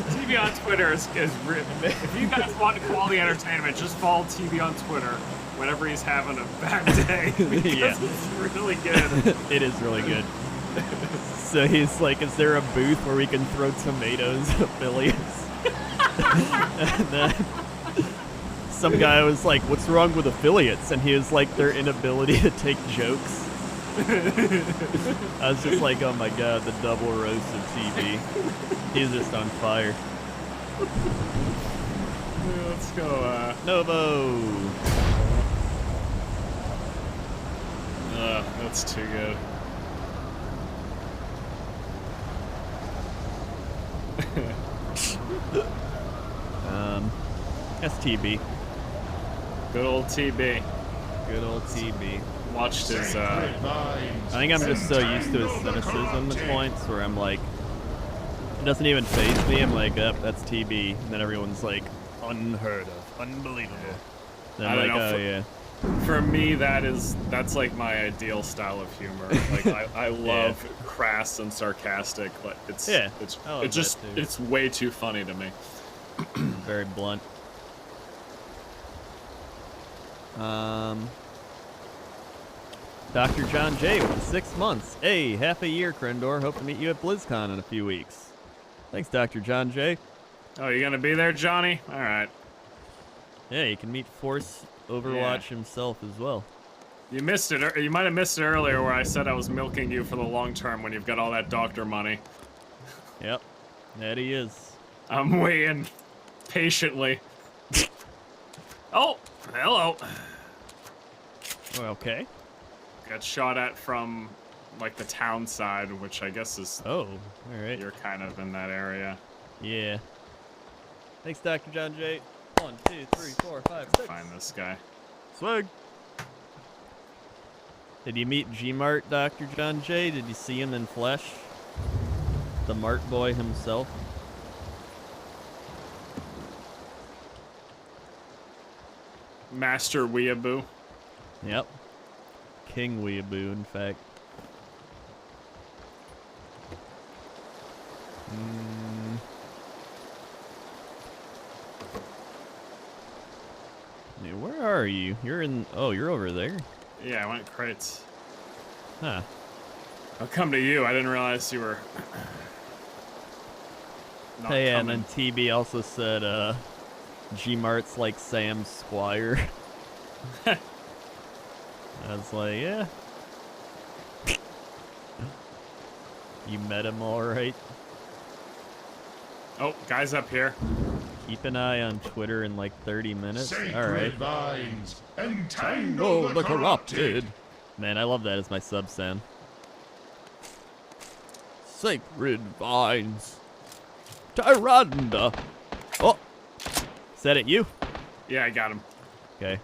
TV on Twitter is if you guys want quality entertainment, just follow TV on Twitter whenever he's having a bad day. Because Yeah. it's really good. It is really good. So he's like, "Is there a booth where we can throw tomatoes at affiliates?" And then some guy was like, "What's wrong with affiliates?" And he was like, "Their inability to take jokes." I was just like, "Oh my god, the double roast of TV." He's just on fire. Let's go. Novo. That's too good. STB. Good old TB. Good old TB. Watched his. I think I'm just so used to his cynicism at points where I'm like, it doesn't even faze me. I'm like, that's TB. And then everyone's like, unheard of, unbelievable. And I I'm don't like, know, oh yeah. For me, that's like my ideal style of humor. Like I love crass and sarcastic. Like it's I love it's just that too. it's way too funny to me. Very blunt. Dr. John J with 6 months. Hey, half a year, Krendor. Hope to meet you at BlizzCon in a few weeks. Thanks, Dr. John J. Oh, you gonna be there, Johnny? All right. Yeah, you can meet Force Overwatch himself as well. You missed it. You might have missed it earlier where I said I was milking you for the long term when you've got all that doctor money. Yep, that he is. I'm waiting patiently. Oh, hello. Okay. Got shot at from like the town side, which I guess is Oh, all right. you're kind of in that area. Yeah. Thanks, Dr. John J. 1, 2, 3, 4, 5, 6. Find this guy. Swag. Did you meet G-Mart, Dr. John J? Did you see him in flesh? The Mart boy himself? Master Weeaboo. Yep. King Weeaboo, in fact. Yeah, where are you? You're in... Oh, you're over there? Yeah, I went crates. Huh. I'll come to you. I didn't realize you were. Not Hey, and coming. then TB also said, G-Mart's like Sam Squire. I was like, yeah. You met him alright. Oh, guys up here. Keep an eye on Twitter in like 30 minutes. Sacred Alright. vines, entangle the corrupted. Man, I love that as my sub sound. Sacred vines. Tyranda. Oh. Is that it you? Yeah, I got him. Okay.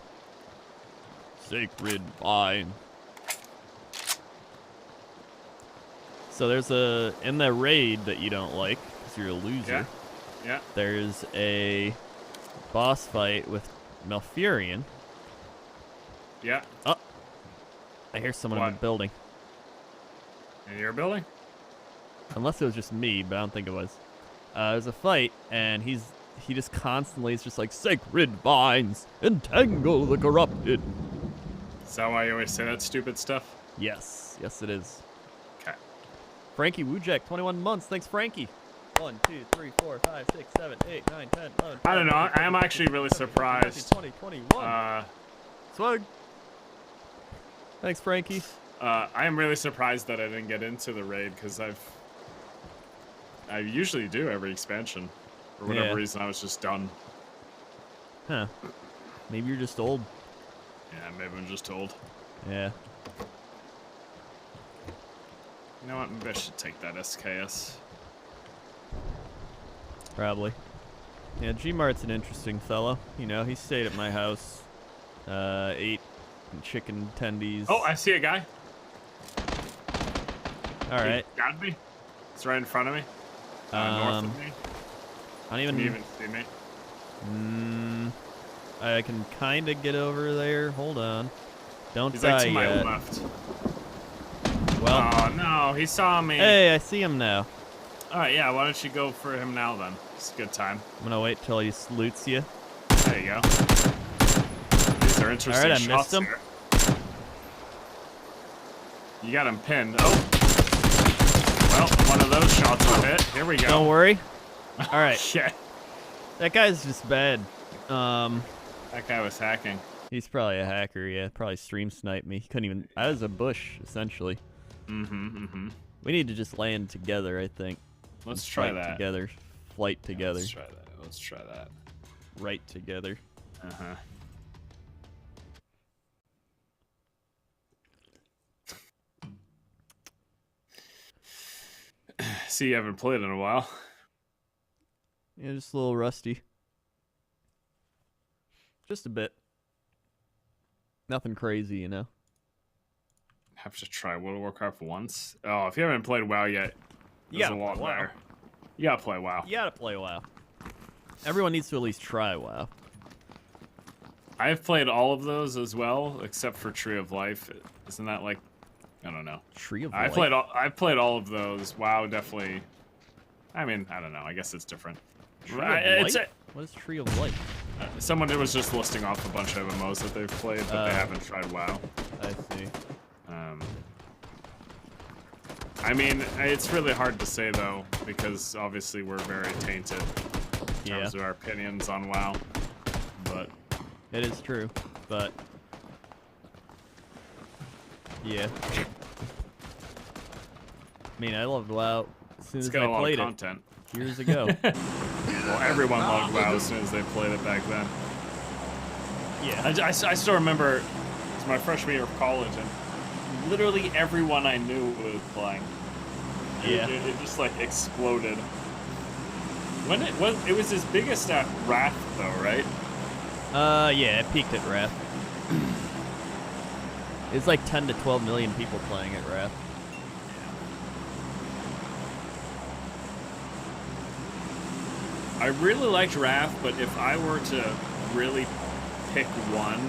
Sacred vine. So there's a, in the raid that you don't like, because you're a loser, Yeah. Yeah. there's a boss fight with Malfurion. Yeah. Oh. I hear someone in What? the building. In your building? Unless it was just me, but I don't think it was. There's a fight, and he just constantly is just like, sacred vines, entangle the corrupted. Is that why you always say that stupid stuff? Yes, yes it is. Okay. Frankie Wujek, 21 months. Thanks, Frankie. 1, 2, 3, 4, 5, 6, 7, 8, 9, 10, 11. I don't know. I am actually really surprised. 20, 21. Swag. Thanks, Frankie. I am really surprised that I didn't get into the raid because I usually do every expansion. For whatever Yeah. reason, I was just done. Huh. Maybe you're just old. Yeah, maybe I'm just old. Yeah. You know what? Maybe I should take that SKS. Probably. Yeah, G-Mart's an interesting fellow. You know, he stayed at my house. Ate chicken tendies. Oh, I see a guy. All right. He got me. It's right in front of me. North of me. I don't Can you even see me? I can kind of get over there. Hold on. Don't He's die like to my yet. left. Well, Oh no, he saw me. hey, I see him now. All right, yeah. Why don't you go for him now then? It's a good time. I'm gonna wait till he salutes you. There you go. These are interesting All right, I missed shots him. here. You got him pinned. Oh. Well, one of those shots will hit. Here we go. Don't worry. All right, Shit. that guy's just bad. That guy was hacking. He's probably a hacker. Yeah, probably stream sniped me. He couldn't even. I was a bush essentially. We need to just land together. I think. Let's And try fight that. together. Flight together. Let's try that. Let's try that. Right together. Uh-huh. See, you haven't played in a while. Yeah, just a little rusty. Just a bit. Nothing crazy, you know. Have to try World of Warcraft once. Oh, if you haven't played WoW yet, You there's a gotta lot play WoW. there. You gotta play WoW. You gotta play WoW. Everyone needs to at least try WoW. I've played all of those as well, except for Tree of Life. Isn't that like, I don't know. Tree of I've Life. played all of those. WoW definitely. I mean, I don't know. I guess it's different. Tree It's of Life? What is Tree of Life? someone was just listing off a bunch of MMOs that they've played, but they haven't tried WoW. I see. I mean, it's really hard to say though, because obviously we're very tainted in terms of our opinions on WoW. But It is true, but yeah. I mean, I loved WoW as soon it's as got I a lot of played it content. years ago. Well, everyone loved WoW as soon as they played it back then. Yeah. I still remember it was my freshman year of college, and literally everyone I knew was playing. Yeah. It just like exploded. When it was his biggest at Wrath though, right? Yeah, it peaked at Wrath. It's like 10 to 12 million people playing at Wrath. I really liked Wrath, but if I were to really pick one,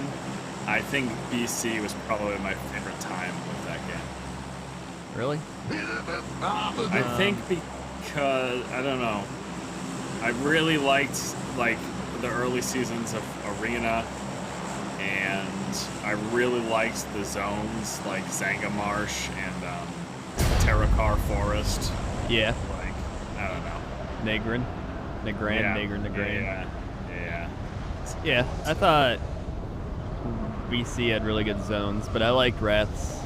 I think BC was probably my favorite time with that game. Really? I think because, I don't know, I really liked like the early seasons of Arena, and I really liked the zones like Zanga Marsh and Terrakar Forest. Yeah. Like, I don't know. Negrin. Yeah. I thought BC had really good zones, but I liked Wrath's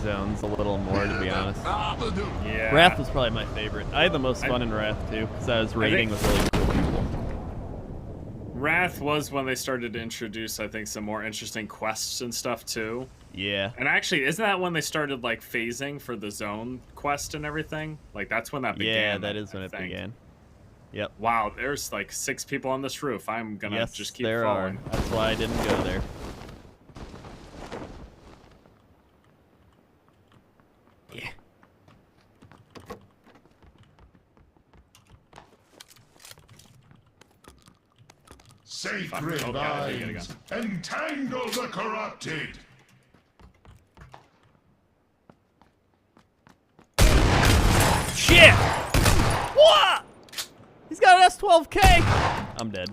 zones a little more, to be honest. Yeah. Wrath was probably my favorite. I had the most fun in Wrath, too, because I was raiding with really cool people. Wrath was when they started to introduce, I think, some more interesting quests and stuff, too. Yeah. And actually, isn't that when they started, like, phasing for the zone quest and everything? Like, that's when that began. Yeah, that is when it began. Yep. Wow, there's like 6 people on this roof. I'm gonna just keep there falling. Are. That's why I didn't go there. Yeah. Sacred vines, entangle the corrupted. Shit! What? He's got an S12K! I'm dead.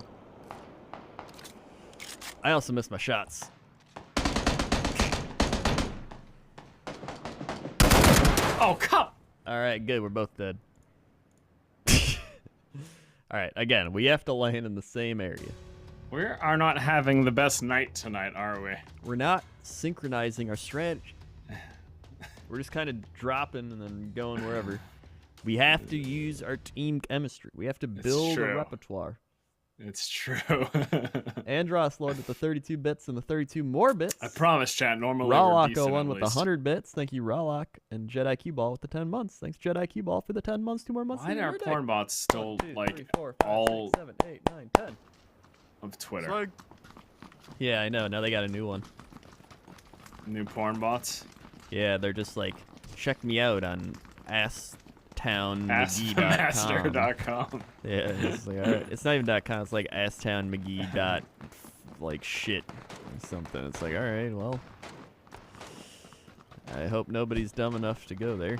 I also missed my shots. Oh, come! Alright, good. We're both dead. Alright, again, we have to land in the same area. We are not having the best night tonight, are we? We're not synchronizing our strategy. We're just kind of dropping and then going wherever. We have to use our team chemistry. We have to build a repertoire. It's true. Andros loaded the 32 bits and the 32 more bits. I promise, chat. Normally Rawlock we're decent, 01 with the least. 100 bits. Thank you, Rawlock. And Jedi Q Ball with the 10 months. Thanks, Jedi Q Ball, for the 10 months. 2 more months. Why are porn bots still 1, 2, like 3, 4, 5, all 6, 7, 8, 9, 10 of Twitter? Yeah, I know. Now they got a new one. New porn bots? Yeah, they're just like, check me out on asstownmcgee.com. Master.com. Yeah, it's like, all right. It's not even .com. It's like asstownmcgee dot like shit or something. It's like, all right, well, I hope nobody's dumb enough to go there.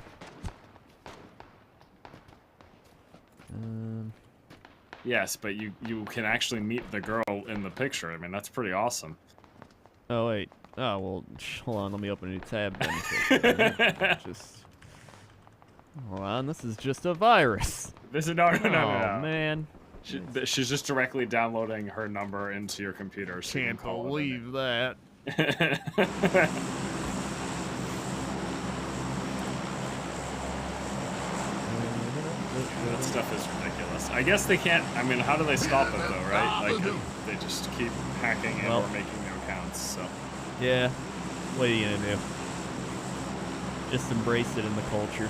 Yes, but you can actually meet the girl in the picture. I mean, that's pretty awesome. Oh wait. Oh well. Hold on. Let me open a new tab then. Just hold on. This is just a virus. This is no. Oh man. She's just directly downloading her number into your computer. So Can't believe that. That stuff is ridiculous. I guess they can't. I mean, how do they stop it though, right? Like they just keep hacking and or making new accounts. So. Yeah. What are you gonna do? Just embrace it in the culture.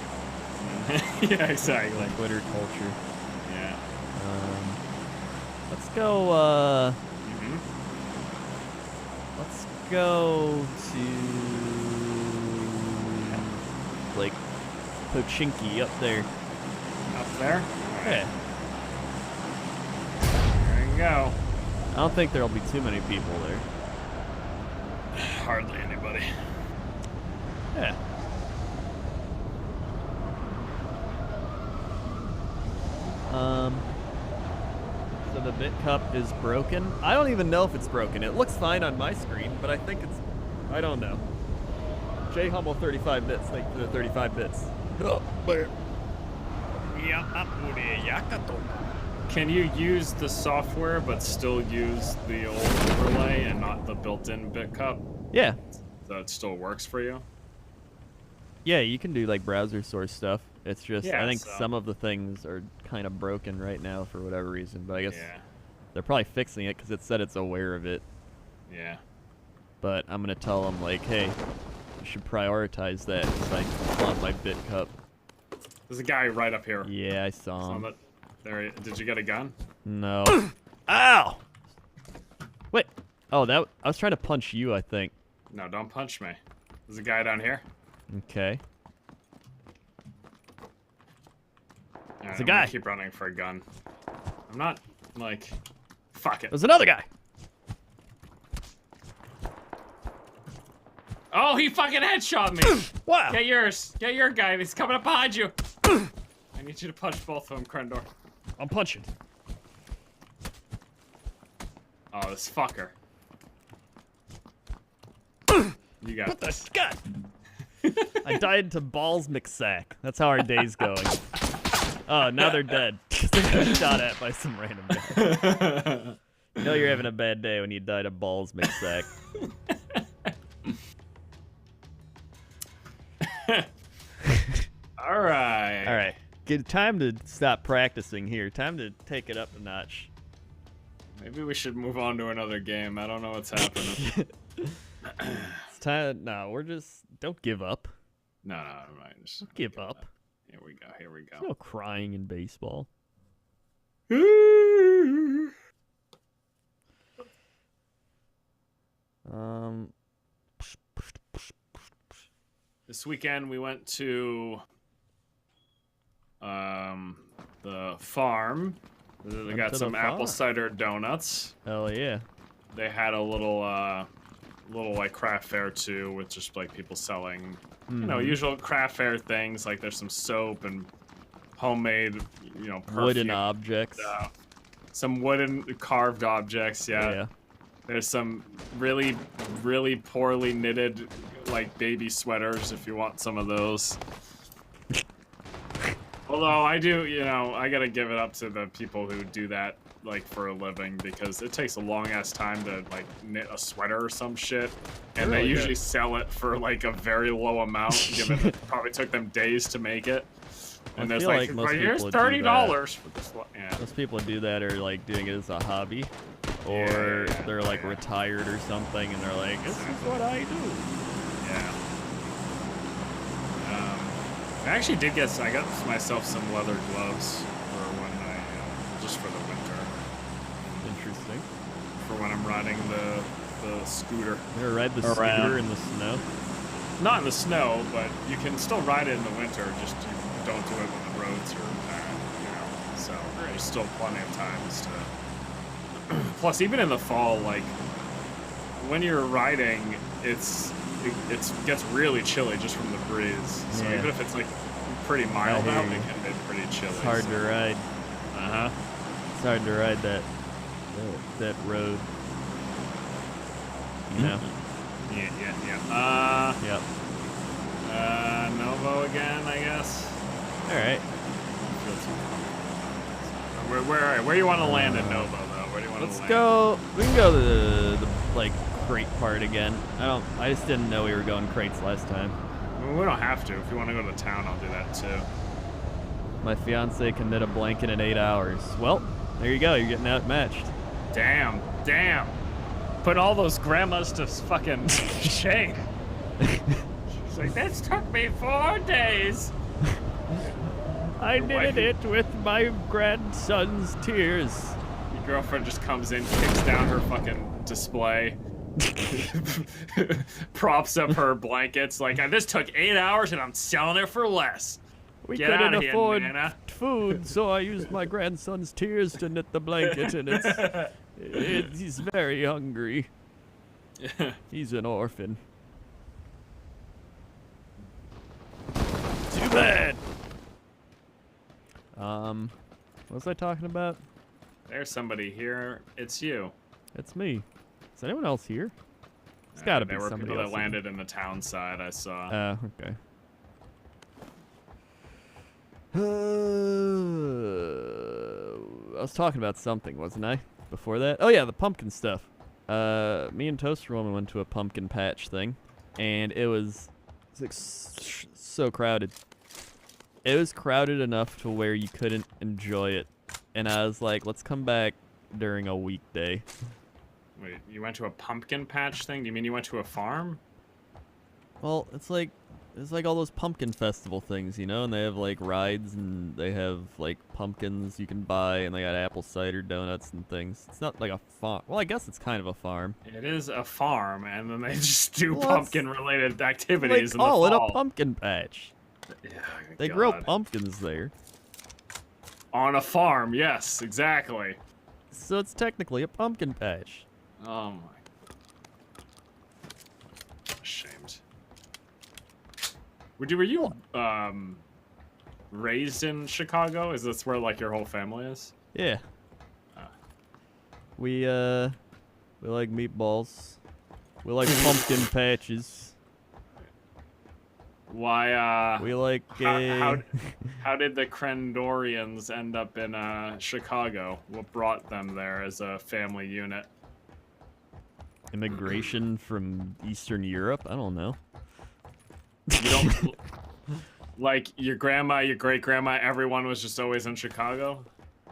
Yeah, exactly. Like Twitter culture. Yeah. Let's go. Let's go to like Pochinki up there. Up there? Right. Yeah. There you go. I don't think there'll be too many people there. Hardly anybody. Yeah. So the bit cup is broken. I don't even know if it's broken. It looks fine on my screen, but I think it's... I don't know. J Humble 35 bits. Thank you for the 35 bits. Can you use the software but still use the old overlay and not the built-in bit cup? Yeah. So it still works for you? Yeah, you can do like browser source stuff. It's just, Yeah, I think some of the things are kind of broken right now for whatever reason, but I guess they're probably fixing it because it said it's aware of it. Yeah. But I'm going to tell them like, hey, should prioritize that. 'Cause I want my bit cup. There's a guy right up here. Yeah, I saw him. There. Did you get a gun? No. Ow! Wait. Oh, I was trying to punch you, I think. No, don't punch me. There's a guy down here. Okay. There's a guy. Keep running for a gun. I'm not like. Fuck it. There's another guy. Oh, he fucking headshot me. Wow. Get yours. Get your guy. He's coming up behind you. I need you to punch both of them, Krendor. I'm punching. Oh, this fucker. You got this. God. I died to balls McSack. That's how our day's going. Oh, now they're dead. They got shot at by some random guy. You know you're having a bad day when you die to balls McSack. All right. All right. Good time to stop practicing here. Time to take it up a notch. Maybe we should move on to another game. I don't know what's happening. It's time. No, we're just. Don't give up. No, I'm right. Just Don't give up. Here we go. Here we go. There's no crying in baseball. This weekend we went to the farm. They got some apple cider donuts. Hell yeah. They had a little like craft fair too, with just like people selling, you know, usual craft fair things. Like there's some soap and homemade, you know, perfume, Wooden objects. some wooden carved objects. Yeah. There's some really, really poorly knitted, like, baby sweaters, if you want some of those. Although, I do, you know, I gotta give it up to the people who do that, like, for a living, because it takes a long-ass time to, like, knit a sweater or some shit. And they usually sell it for, like, a very low amount, given it probably took them days to make it. And there's like here's $30 for this one. Yeah. Most people do that are, like, doing it as a hobby. Or they're like retired or something, and they're like, "This is what I do." Yeah. I actually did I got myself some leather gloves for when just for the winter. Interesting. For when I'm riding the scooter. You ever ride the scooter in the snow? Not in the snow, but you can still ride it in the winter. Just you don't do it when the roads are bad, you know. So there's still plenty of times to. Plus, even in the fall, like, when you're riding, it gets really chilly just from the breeze. So even if it's, like, pretty mild out, it can be pretty chilly. It's hard to ride. Uh-huh. It's hard to ride that road. You know? Yeah. Yep. Novo again, I guess. All right. Where you want to land in Novo, though? Where do you want to land? Let's go. We can go to the like crate part again. I just didn't know we were going crates last time. Well, we don't have to. If you want to go to town, I'll do that too. My fiance can knit a blanket in 8 hours. Well, there you go. You're getting outmatched. Damn. Put all those grandmas to fucking shame. She's like, this took me 4 days. I knitted it with my grandson's tears. Your girlfriend just comes in, kicks down her fucking display, props up her blankets, like, this took 8 hours and I'm selling it for less. We Get couldn't out of here, afford Nana. food, so I used my grandson's tears to knit the blanket, and he's very hungry. He's an orphan. Too bad. What was I talking about? There's somebody here. It's you. It's me. Is anyone else here? It's gotta be somebody. There were people that here. landed in the town side, I saw. Oh, okay. I was talking about something, wasn't I? Before that? Oh yeah, the pumpkin stuff. Me and Toaster Woman went to a pumpkin patch thing, and it was like so crowded. It was crowded enough to where you couldn't enjoy it, and I was like, let's come back during a weekday. Wait, you went to a pumpkin patch thing? Do you mean you went to a farm? Well, it's like all those pumpkin festival things, you know, and they have like rides and they have like pumpkins you can buy and they got apple cider donuts and things. It's not like a farm. Well, I guess it's kind of a farm. It is a farm, and then they just do Well, pumpkin-related activities They in the call it a fall. pumpkin patch. Yeah, They grow God. pumpkins there. On a farm, yes, exactly. So it's technically a pumpkin patch. Oh my. Ashamed. Were you raised in Chicago? Is this where like your whole family is? Yeah. We like meatballs. We like pumpkin patches. Why We like how did the Krendorians end up in Chicago? What brought them there as a family unit? immigration from Eastern Europe. I don't know. You don't like your grandma, your great grandma, everyone was just always in Chicago?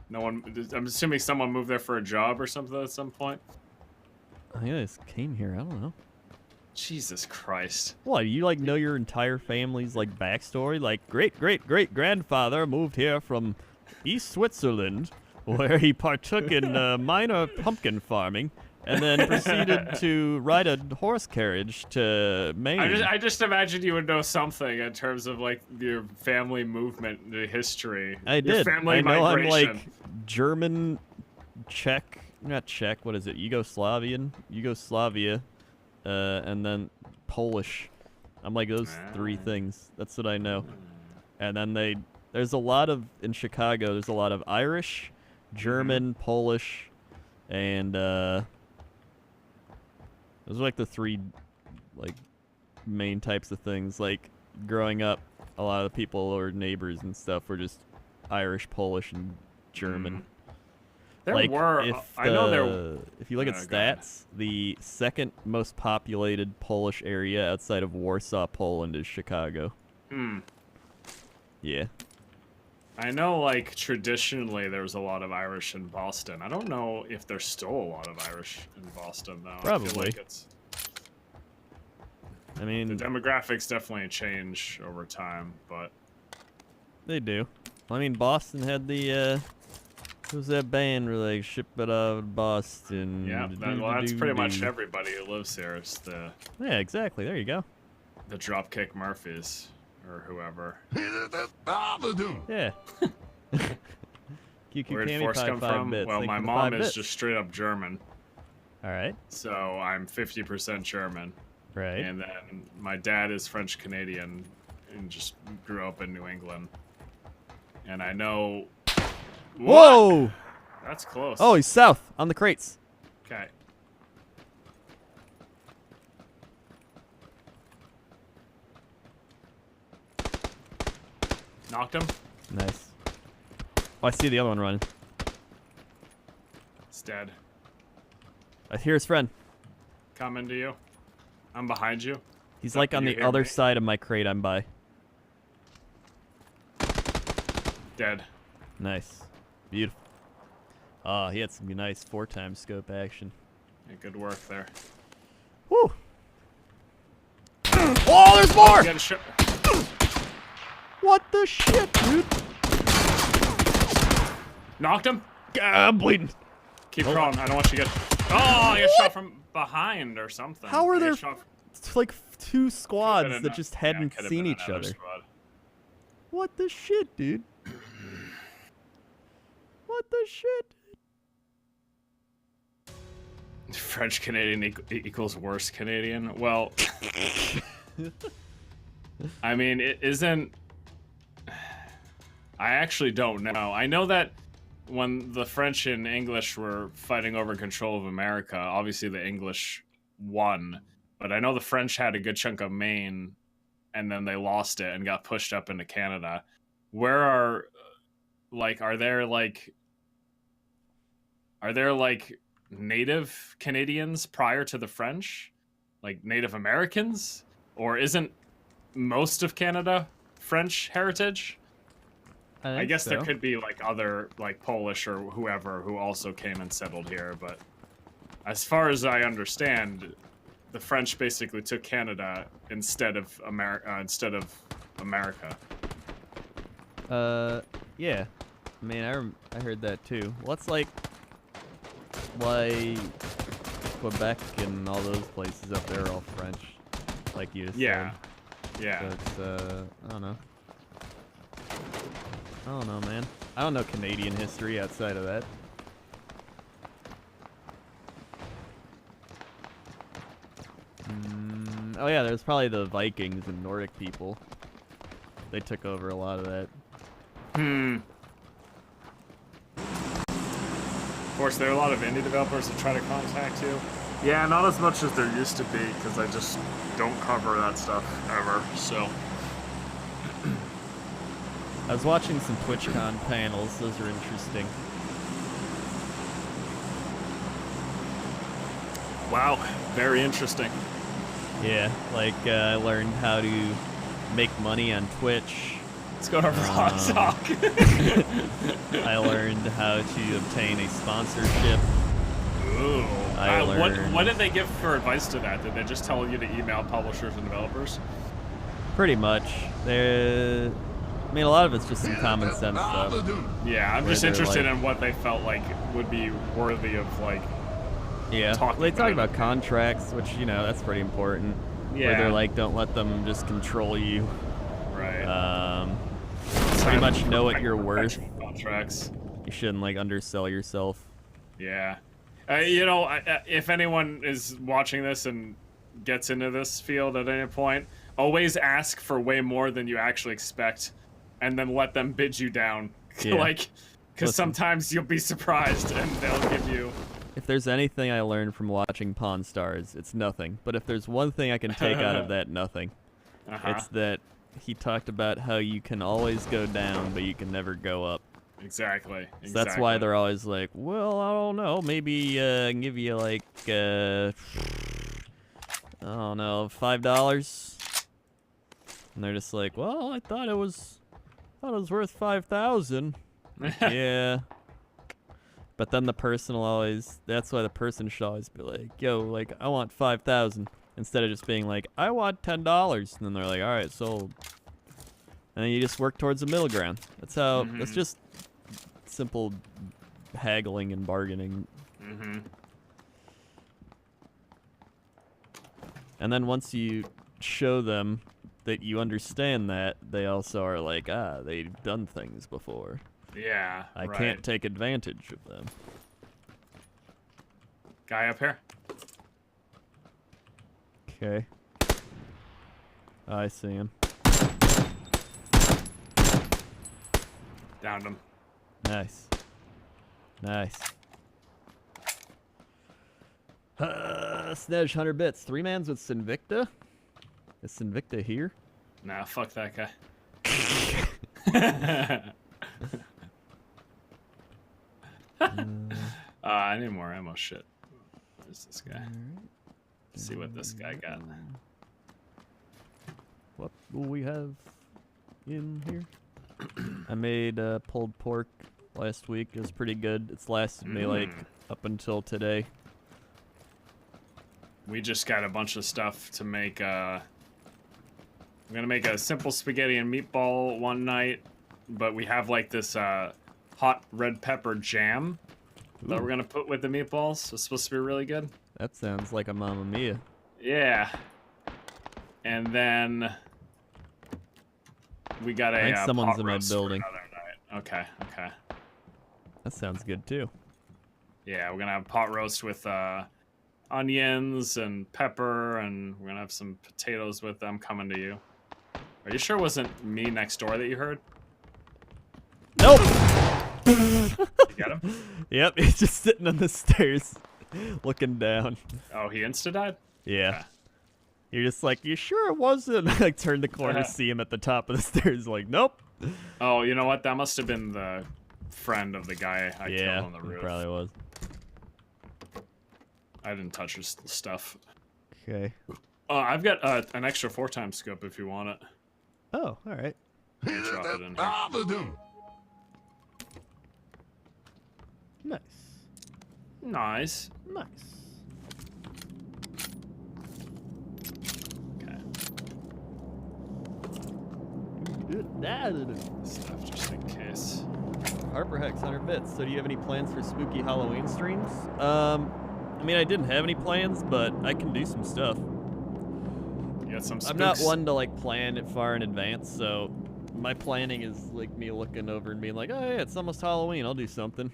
No one, I'm assuming someone moved there for a job or something at some point. I think I just came here. I don't know. Jesus Christ. What, you like know your entire family's like backstory? Like great grandfather moved here from East Switzerland, where he partook in minor pumpkin farming, and then proceeded to ride a horse carriage to Maine. I just imagine you would know something in terms of like your family movement, the history. I your did. Family I know migration. I'm like German, Czech, not Czech. What is it? Yugoslavia, and then Polish. I'm like those three things. That's what I know. And then there's a lot of in Chicago. There's a lot of Irish, German, Polish, and those are like the three like main types of things. Like growing up, a lot of the people or neighbors and stuff were just Irish, Polish, and German. There like were, I know there. if you look at stats, the second most populated Polish area outside of Warsaw, Poland, is Chicago. Yeah. I know, like, traditionally there was a lot of Irish in Boston. I don't know if there's still a lot of Irish in Boston, though. Probably. I feel like I mean, the demographics definitely change over time, but they do. I mean, Boston had the, who's that band where they ship it out of Boston? yeah, that's pretty much everybody who lives here. Is the Yeah, exactly. There you go. the Dropkick Murphys or whoever. Yeah. QQ Where'd Cammy Force Pie come 5 from? bits. Well, Thank my you for mom 5 is bits. just straight up German, All right. so I'm 50% German. Right. And then my dad is French Canadian and just grew up in New England. And I know. Whoa! What? That's close. Oh, he's south on the crates. Okay. Knocked him. Nice. Oh, I see the other one running. It's dead. I hear his friend. Coming to you. I'm behind you. He's So like on you the hear other me? side of my crate I'm by. Dead. Nice. Beautiful. Oh, he had some nice 4x scope action. Yeah, good work there. Woo! Oh, there's more! Get a shot. What the shit, dude? Knocked him. God, I'm bleeding. Keep crawling. I don't want you to get. Oh, I got shot from behind or something. How are I got there shot like 2 squads Could've that been just yeah, hadn't could've seen been each another other? squad. What the shit, dude? What the shit? French Canadian equals worse Canadian. Well, I mean, it isn't. I actually don't know. I know that when the French and English were fighting over control of America, obviously the English won. But I know the French had a good chunk of Maine, and then they lost it and got pushed up into Canada. Where are there Native Canadians prior to the French? Like Native Americans? Or isn't most of Canada French heritage? I guess there could be like other like Polish or whoever who also came and settled here, but as far as I understand, the French basically took Canada instead of America. Yeah. I mean, I heard that too. Well, it's like why Quebec and all those places up there are all French, like you just Yeah. said. Yeah. But I don't know. I don't know, man. I don't know Canadian history outside of that. Oh yeah, there's probably the Vikings and Nordic people. They took over a lot of that. Of course, there are a lot of indie developers that try to contact you. Yeah, not as much as there used to be, because I just don't cover that stuff ever, so. I was watching some TwitchCon panels. Those are interesting. Wow, very interesting. Yeah, like I learned how to make money on Twitch. Let's go to Vlog Talk. I learned how to obtain a sponsorship. Ooh. I learned... What did they give for advice to that? Did they just tell you to email publishers and developers? Pretty much. I mean, a lot of it's just some common sense stuff. Yeah, I'm just interested in what they felt like would be worthy of, like, yeah. They talk about contracts, which, you know, that's pretty important. Yeah. Where they're like, don't let them just control you. Right. Pretty much know what you're worth. Contracts. You shouldn't, like, undersell yourself. Yeah. You know, if anyone is watching this and gets into this field at any point, always ask for way more than you actually expect, and then let them bid you down. Yeah. Like, because sometimes you'll be surprised, and they'll give you... If there's anything I learned from watching Pawn Stars, it's nothing. But if there's one thing I can take out of that nothing, it's that he talked about how you can always go down, but you can never go up. Exactly. So that's why they're always like, well, I don't know, maybe I can give you like, I don't know, $5. And they're just like, well, I thought it was worth 5,000. Yeah. But then the person will always, that's why the person should always be like, yo, like, I want 5,000. Instead of just being like, I want $10. And then they're like, all right, sold. And then you just work towards the middle ground. That's how, that's just simple haggling and bargaining. And then once you show them that you understand that, they also are like, they've done things before. Yeah, I can't take advantage of them. Guy up here. Okay. I see him. Downed him. Nice. Nice. Snedge 100 bits. 3-mans with Sinvicta? Is Sinvicta here? Nah, fuck that guy. I need more ammo. Shit. Where's this guy? Let's see what this guy got. What will we have in here? I made pulled pork last week. It was pretty good. It's lasted me like up until today. We just got a bunch of stuff to make. I'm gonna make a simple spaghetti and meatball one night, but we have like this hot red pepper jam that we're gonna put with the meatballs. It's supposed to be really good. That sounds like a Mamma Mia. Yeah. And then we got I think someone's pot in my roast building. for another night. Okay, okay. That sounds good too. Yeah, we're gonna have pot roast with onions and pepper, and we're gonna have some potatoes with them coming to you. Are you sure it wasn't me next door that you heard? Nope. You got him? Yep, he's just sitting on the stairs, looking down. Oh, he insta-died? Yeah. Okay. You're just like, you sure it wasn't? Like, turn the corner, see him at the top of the stairs, like, nope. Oh, you know what? That must have been the friend of the guy I killed on the roof. It probably was. I didn't touch his stuff. Okay. I've got an extra 4x scope if you want it. Oh, all right. Drop it in here. Nice. Nice. Nice. Stuff just in case. Harper Hex 100 bits. So do you have any plans for spooky Halloween streams? I mean, I didn't have any plans, but I can do some stuff. You got some spooks? I'm not one to like plan it far in advance, so my planning is like me looking over and being like, oh yeah, it's almost Halloween, I'll do something.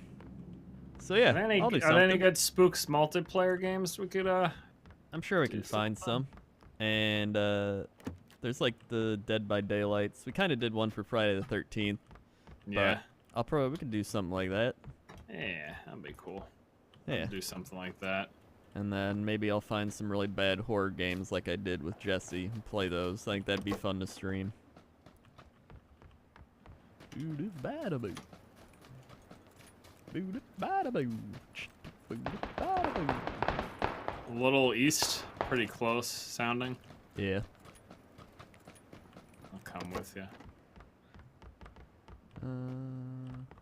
So yeah, I'll do something. Are there any good spooks multiplayer games we could I'm sure we can find some. And there's like the Dead by Daylights. We kind of did one for Friday the 13th. Yeah. We could do something like that. Yeah, that'd be cool. Yeah. Do something like that. And then maybe I'll find some really bad horror games like I did with Jesse and play those. I think that'd be fun to stream. Doo-doo-bada-boo. Doo-doo-bada-boo. Doo-doo-bada-boo. A little east, pretty close sounding. Yeah. I'll come with you.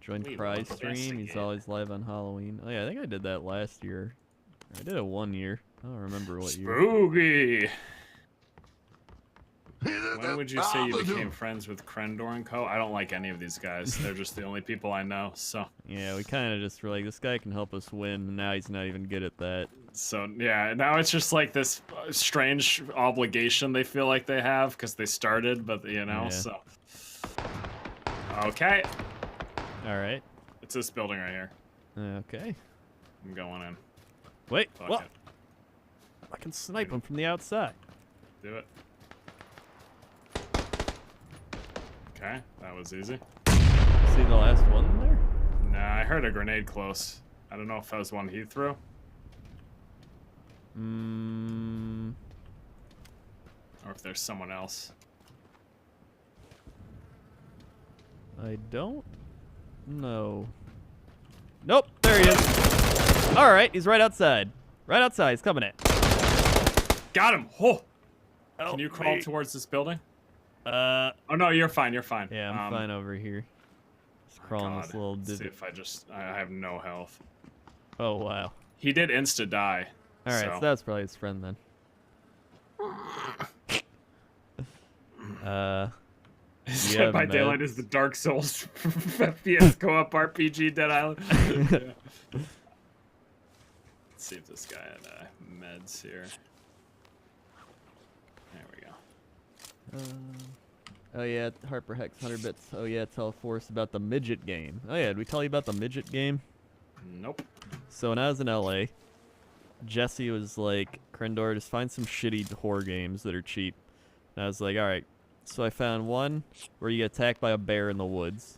Join Cry stream. He's always live on Halloween. Oh yeah, I think I did that last year. I did it 1 year. I don't remember what year. Spooky! When would you say you became friends with Krendor and Co? I don't like any of these guys. They're just the only people I know, so. Yeah, we kind of just were like, this guy can help us win, and now he's not even good at that. So, yeah, now it's just like this strange obligation they feel like they have because they started, but, you know, Yeah. so. Okay. Alright. It's this building right here. Okay. I'm going in. Wait, Fuck what? it. I can snipe him from the outside. Do it. Okay, that was easy. See the last one there? Nah, I heard a grenade close. I don't know if that was one he threw. Or if there's someone else. I don't know. Nope, there he is. Alright, he's right outside. Right outside, he's coming in. Got him! Oh! Help Can you crawl me. towards this building? Oh no, you're fine, you're fine. Yeah, I'm fine over here. Just crawling God. this little Let's see divot. if I have no health. Oh, wow. He did insta-die. Alright, so that's probably his friend then. Dead by Daylight is the Dark Souls FPS co-op RPG Dead Island. Yeah. Let's see if this guy had meds here. There we go. Oh yeah, Harper Hex 100 bits. Oh yeah, tell Force about the midget game. Oh yeah, did we tell you about the midget game? Nope. So when I was in LA, Jesse was like, Krendor, just find some shitty horror games that are cheap. And I was like, alright. So I found one where you get attacked by a bear in the woods.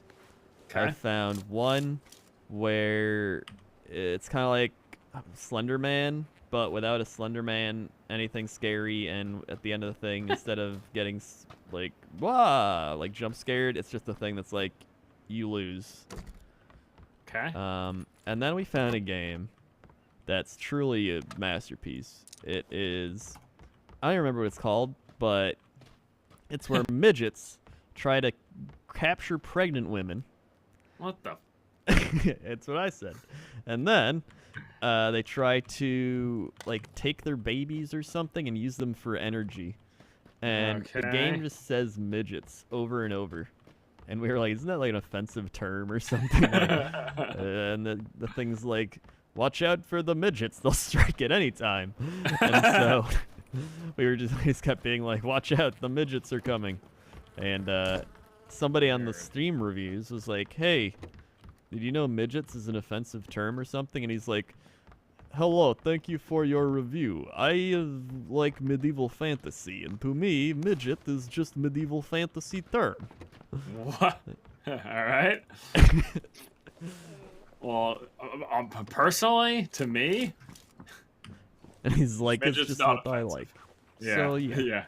Okay. I found one where it's kind of like Slender Man, but without a Slender Man, anything scary, and at the end of the thing, instead of getting like, wah, like jump scared, it's just a thing that's like, you lose. Okay. And then we found a game that's truly a masterpiece. It is, I don't remember what it's called, but it's where midgets try to capture pregnant women. What the? It's what I said. And then they try to like take their babies or something and use them for energy. And the game just says midgets over and over. And we were like, isn't that like an offensive term or something? And the thing's like, watch out for the midgets. They'll strike at any time. And so we just kept being like, watch out, the midgets are coming. And somebody on the Steam reviews was like, hey, did you know midgets is an offensive term or something? And he's like, hello, thank you for your review. I like medieval fantasy, and to me, midget is just medieval fantasy term. What? All right. Well, personally, to me, and he's like, it's just what I like. Yeah. So, yeah.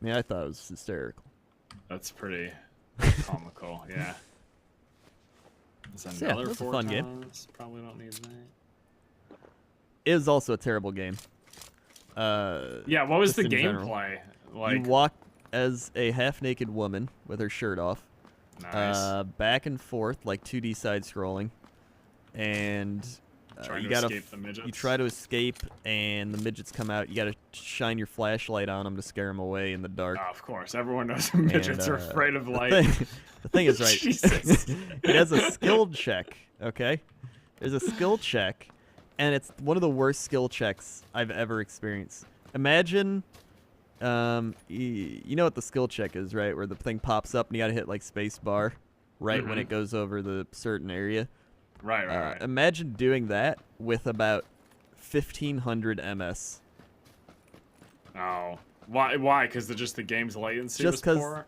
Yeah. I thought it was hysterical. That's pretty comical. Yeah. Is So, yeah, another that's a 4 fun game. times? Probably don't need that. It is also a terrible game. Yeah, what was the just in general. gameplay? Like, You walk as a half-naked woman with her shirt off. nice. Back and forth, like 2D side-scrolling. And Trying you to gotta escape the midgets. you try to escape, and the midgets come out. You gotta shine your flashlight on them to scare them away in the dark. Oh, of course, everyone knows midgets are afraid of light. The thing is, right? Jesus. It has a skill check. Okay, there's a skill check, and it's one of the worst skill checks I've ever experienced. Imagine, you know what the skill check is, right? Where the thing pops up and you gotta hit like space bar, right when it goes over the certain area. Right. Imagine doing that with about 1500 ms. Oh, why? Because just the game's latency Just was 'cause- poor?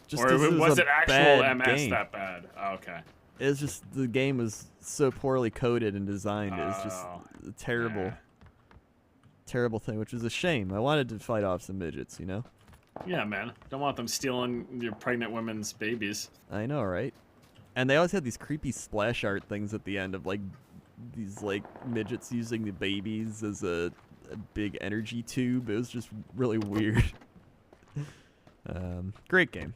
Just Or 'cause it was was a it actual bad MS game. that bad? Oh, okay. It was just the game was so poorly coded and designed. It was just Oh, a terrible, yeah. terrible thing, which was a shame. I wanted to fight off some midgets, you know. Yeah, man. Don't want them stealing your pregnant women's babies. I know, right? And they always had these creepy splash art things at the end of like these like midgets using the babies as a big energy tube. It was just really weird. Great game.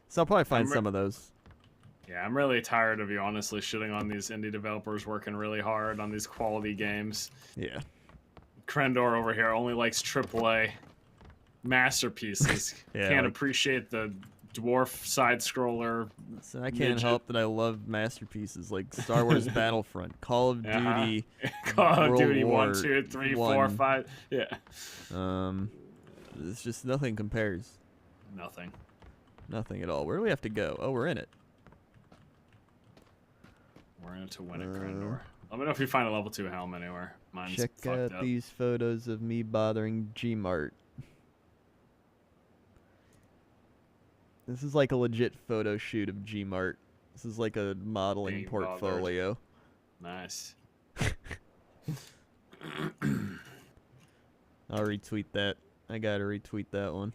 So I'll probably find some of those. Yeah, I'm really tired of you honestly shitting on these indie developers working really hard on these quality games. Yeah. Krendor over here only likes AAA masterpieces. Yeah, Can't like- appreciate the dwarf side scroller. So I can't Midget. help that I love masterpieces like Star Wars Battlefront, Call of Uh-huh. Duty, Call of World Duty War 1, 2, 3, 4, One. 5. Yeah. It's just nothing compares. Nothing. Nothing at all. Where do we have to go? Oh, we're in it. We're in it to win it, Krendor. Let me know if you find a level 2 helm anywhere. Mine's Check fucked out up. these photos of me bothering Gmart. This is like a legit photo shoot of Gmart. This is like a modeling Being bothered. portfolio. Nice. I'll retweet that. I gotta retweet that one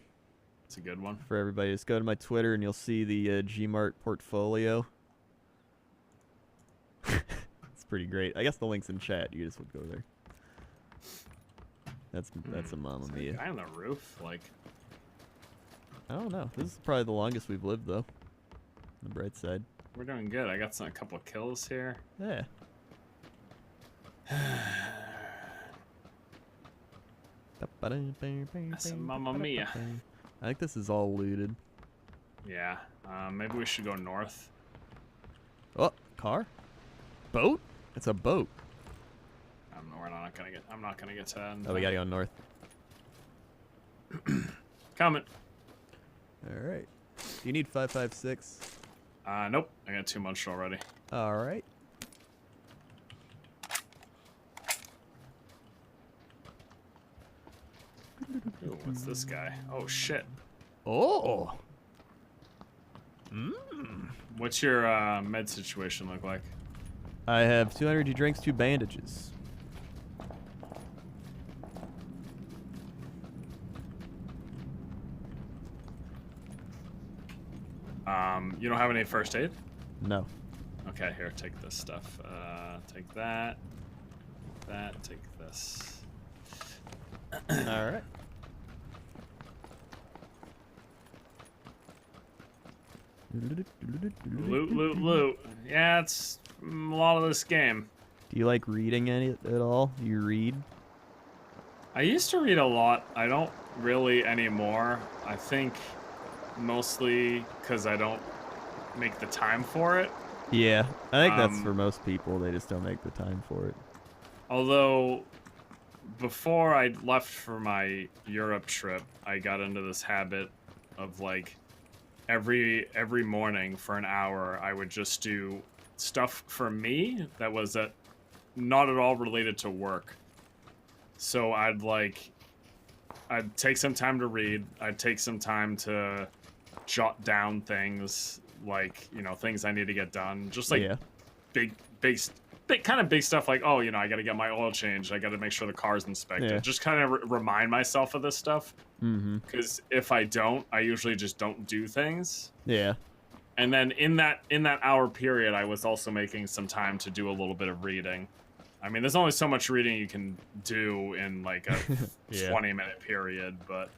It's a good one. for everybody. Just go to my Twitter and you'll see the Gmart portfolio. It's pretty great. I guess the link's in chat. You just would go there. That's a Mamma Is there a Mia. guy on the roof? Like, I don't know. This is probably the longest we've lived, though. On the bright side. we're doing good. I got a couple of kills here. Yeah. That's a Mamma Mia. I think this is all looted. Yeah. Maybe we should go north. Oh, car? Boat? It's a boat. We're not gonna get. I'm not gonna get to that. Oh, we gotta go north. Coming. All right. Do you need 556? Nope. I got too much already. All right. Ooh, what's this guy? Oh shit. Oh. What's your med situation look like? I have 2 energy drinks, 2 bandages. You don't have any first aid? No. Okay, here, take this stuff. Take that. Take this. All right. Loot. Yeah, it's a lot of this game. Do you like reading any at all? You read? I used to read a lot. I don't really anymore. I think mostly because I don't make the time for it. Yeah, I think that's for most people. They just don't make the time for it. Although, before I left for my Europe trip, I got into this habit of like every morning for an hour, I would just do stuff for me that was not at all related to work. So I'd take some time to read. I'd take some time to jot down things like, things I need to get done. Just like big kind of big stuff like, oh, I got to get my oil changed. I got to make sure the car's inspected. Yeah. Just kind of remind myself of this stuff. Mm-hmm. Because if I don't, I usually just don't do things. Yeah. And then in that hour period, I was also making some time to do a little bit of reading. I mean, there's only so much reading you can do in like a 20-minute period, but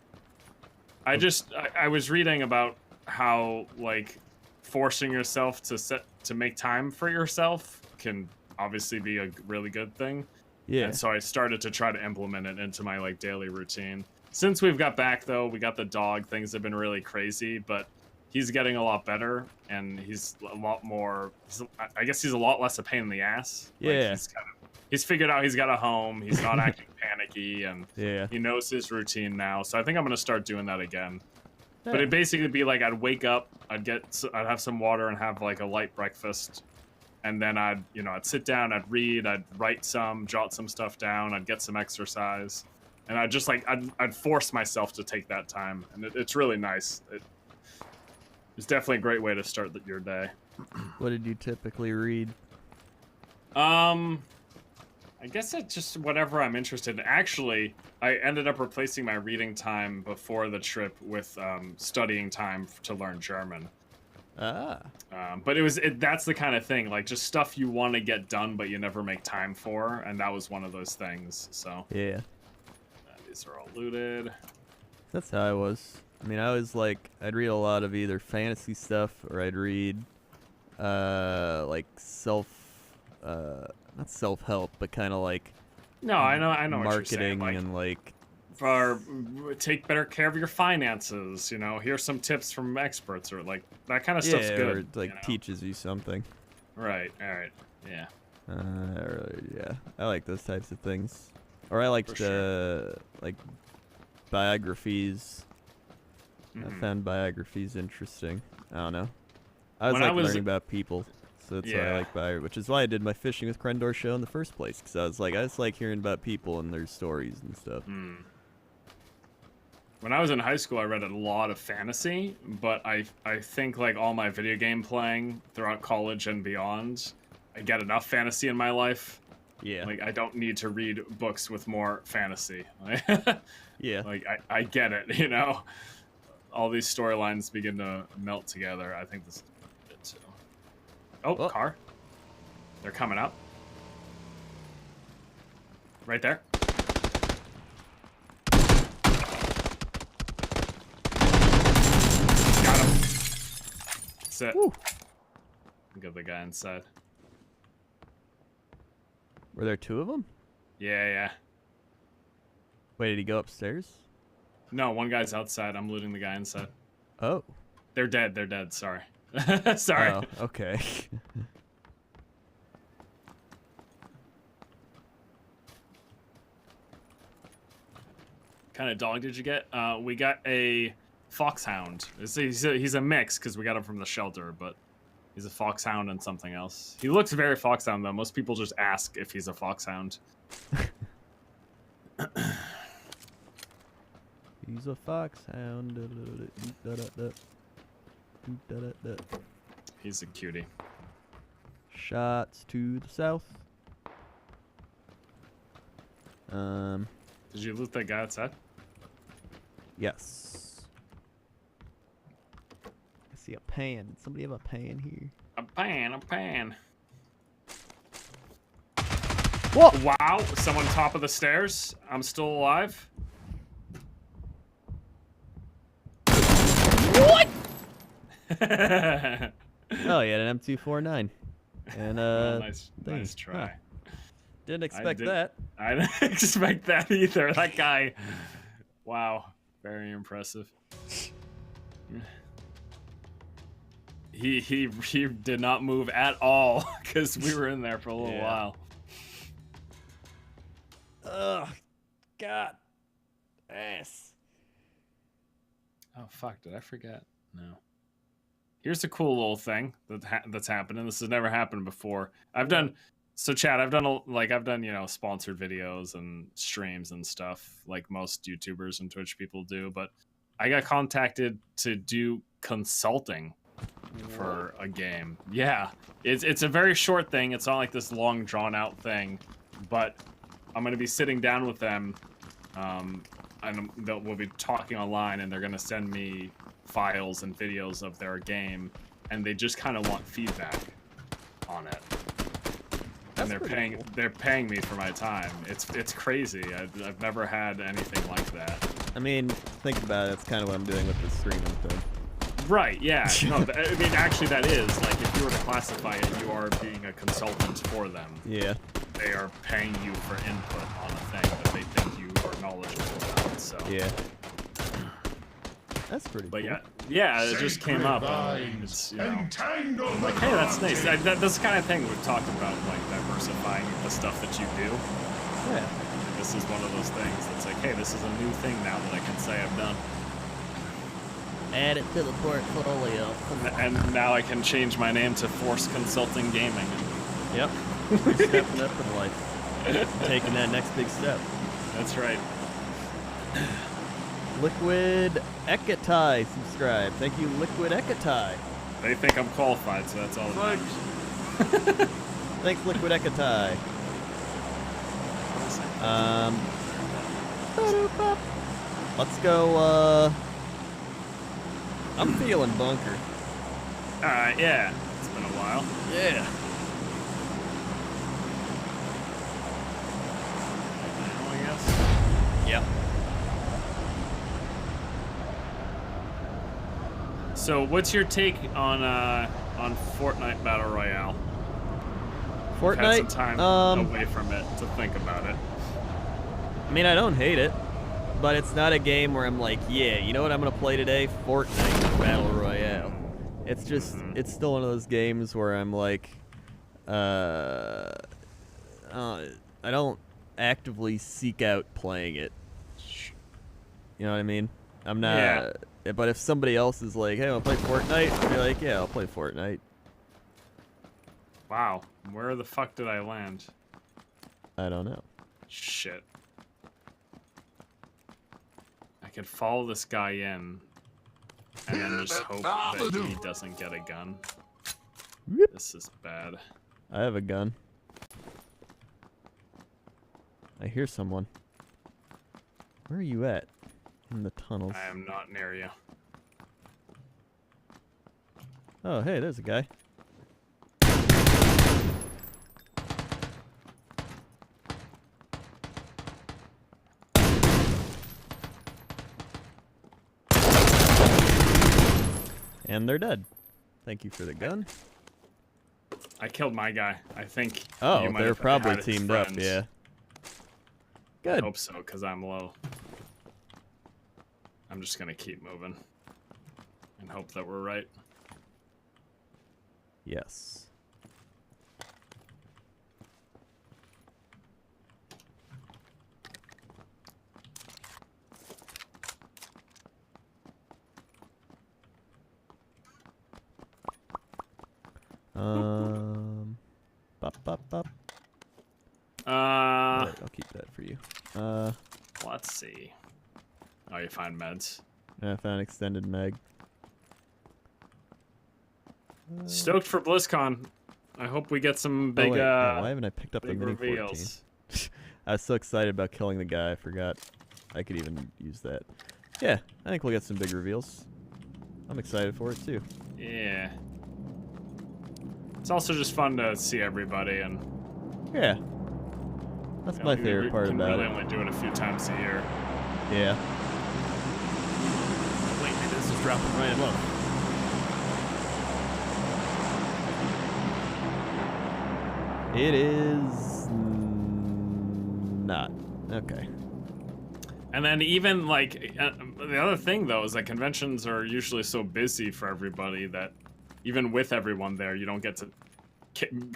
I was reading about how like forcing yourself to make time for yourself can obviously be a really good thing. Yeah. And so I started to try to implement it into my like daily routine. Since we've got back though, we got the dog. Things have been really crazy, but he's getting a lot better, and he's a lot more. I guess he's a lot less a pain in the ass. Yeah. Like he's figured out he's got a home. He's not acting panicky, and Yeah. he knows his routine now. So I think I'm gonna start doing that again. Yeah. But it'd basically be like I'd wake up, I'd have some water and have like a light breakfast, and then I'd sit down, I'd read, I'd write jot some stuff down, I'd get some exercise, and I'd just like I'd force myself to take that time, and it's really nice. It's definitely a great way to start your day. What did you typically read? I guess it's just whatever I'm interested in. Actually, I ended up replacing my reading time before the trip with studying time to learn German. Ah. But that's the kind of thing, like just stuff you want to get done but you never make time for, and that was one of those things. So Yeah. These are all looted. That's how I was. I mean, I was like, I'd read a lot of either fantasy stuff or I'd read, like not self-help, but kind of like. No, I know what you're marketing saying. Like, and like. or take better care of your finances. Here's some tips from experts, or like that kind of stuff's good. Or like teaches you something. Right. All right. Yeah. Yeah, I like those types of things. Or I liked like biographies. I found biographies interesting. I don't know. I was learning about people, so that's why I like biography. Which is why I did my fishing with Krendor show in the first place, because I was like, I just like hearing about people and their stories and stuff. When I was in high school, I read a lot of fantasy, but I think like all my video game playing throughout college and beyond, I get enough fantasy in my life. Yeah. Like I don't need to read books with more fantasy. Yeah. Like I get it, All these storylines begin to melt together. I think this is good too. Oh, car. They're coming up. Right there. Got him. That's it. Woo. Got the guy inside. Were there two of them? Yeah. Wait, did he go upstairs? No, one guy's outside. I'm looting the guy inside. Oh. They're dead. Sorry. Sorry. Oh, okay. Kind of dog did you get? We got a foxhound. He's a mix because we got him from the shelter, but he's a foxhound and something else. He looks very foxhound though. Most people just ask if he's a foxhound. He's a foxhound. He's a cutie. Shots to the south. Did you loot that guy outside? Yes. I see a pan. Did somebody have a pan here? A pan. Whoa! Wow, someone top of the stairs. I'm still alive. What? Oh, yeah, an M249. And nice try. Huh. Didn't expect that. I didn't expect that either. That guy. Wow, very impressive. He did not move at all because we were in there for a little while. Ugh, God, ass. Oh fuck! Did I forget? No. Here's a cool little thing that's happening. This has never happened before. So Chad, I've done sponsored videos and streams and stuff like most YouTubers and Twitch people do, but I got contacted to do consulting for a game. Yeah, it's a very short thing. It's not like this long drawn out thing, but I'm gonna be sitting down with them, and we'll be talking online, and they're gonna send me files and videos of their game, and they just kind of want feedback on it. And they're paying me for my time. It's crazy. I've never had anything like that. I mean, think about it. It's kind of what I'm doing with the streaming thing. Right, yeah. No, I mean, actually that is, like, if you were to classify it, you are being a consultant for them. Yeah. They are paying you for input on a thing that they think you are knowledgeable about, so. Yeah. That's pretty cool. But yeah, it just came up. It's, you know, like, hey, that's nice. That's the kind of thing we've talked about, like, diversifying the stuff that you do. Yeah. And this is one of those things that's like, hey, this is a new thing now that I can say I've done. Add it to the portfolio. And now I can change my name to Force Consulting Gaming. Yep. You're stepping up in life. Taking that next big step. That's right. Liquid Ekatai subscribe. Thank you, Liquid Ekatai. They think I'm qualified, so that's all that matters. Thanks, Liquid Ekatai. Let's go, I'm feeling bunker. Alright, yeah. It's been a while. Yeah. I guess. Yep. So, what's your take on Fortnite Battle Royale? Fortnite? I've had some time away from it to think about it. I mean, I don't hate it, but it's not a game where I'm like, yeah, you know what I'm gonna play today? Fortnite Battle Royale. It's just, it's still one of those games where I'm like, I don't actively seek out playing it. You know what I mean? I'm not. Yeah. But if somebody else is like, hey, I want to play Fortnite, I'll be like, yeah, I'll play Fortnite. Wow. Where the fuck did I land? I don't know. Shit. I could follow this guy in and then just hope that he doesn't get a gun. Whoop. This is bad. I have a gun. I hear someone. Where are you at? In the tunnels. I am not near you. Oh, hey, there's a guy. And they're dead. Thank you for the gun. I killed my guy. I think. Oh, you might they're have probably had his teamed up, friends. yeah. I Good. hope so, because I'm low. I'm just gonna keep moving and hope that we're right. Yes. Bop, bop, bop. Alright, I'll keep that for you. Let's see. Oh, you find meds. I found extended mag. Stoked for BlizzCon. I hope we get some big, oh, wait, yeah, why haven't I picked up the big Mini reveals. 14? I was so excited about killing the guy, I forgot I could even use that. Yeah, I think we'll get some big reveals. I'm excited for it too. Yeah. It's also just fun to see everybody, and Yeah. That's my favorite part about really it. only do it a few times a year. Yeah. Wait, maybe this is dropping right low. It is not. Okay. And then even like the other thing though is that conventions are usually so busy for everybody that even with everyone there, you don't get to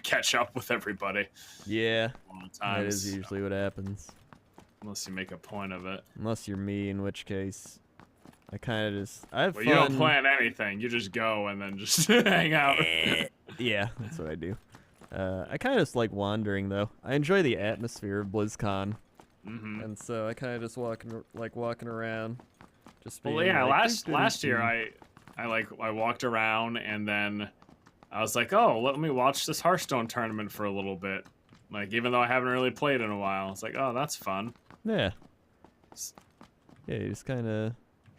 catch up with everybody. Yeah. A lot of times, That is usually what happens. unless you make a point of it. Unless you're me, in which case I kind of just I have Well, fun. you don't plan anything. You just go and then just hang out. Yeah, that's what I do. I kind of just like wandering though. I enjoy the atmosphere of BlizzCon, and so I kind of just walking around. Just being Well, yeah. like, Last year I walked around and then I was like, oh, let me watch this Hearthstone tournament for a little bit. Like, even though I haven't really played in a while, it's like, oh, that's fun. Yeah. Yeah, you just kind of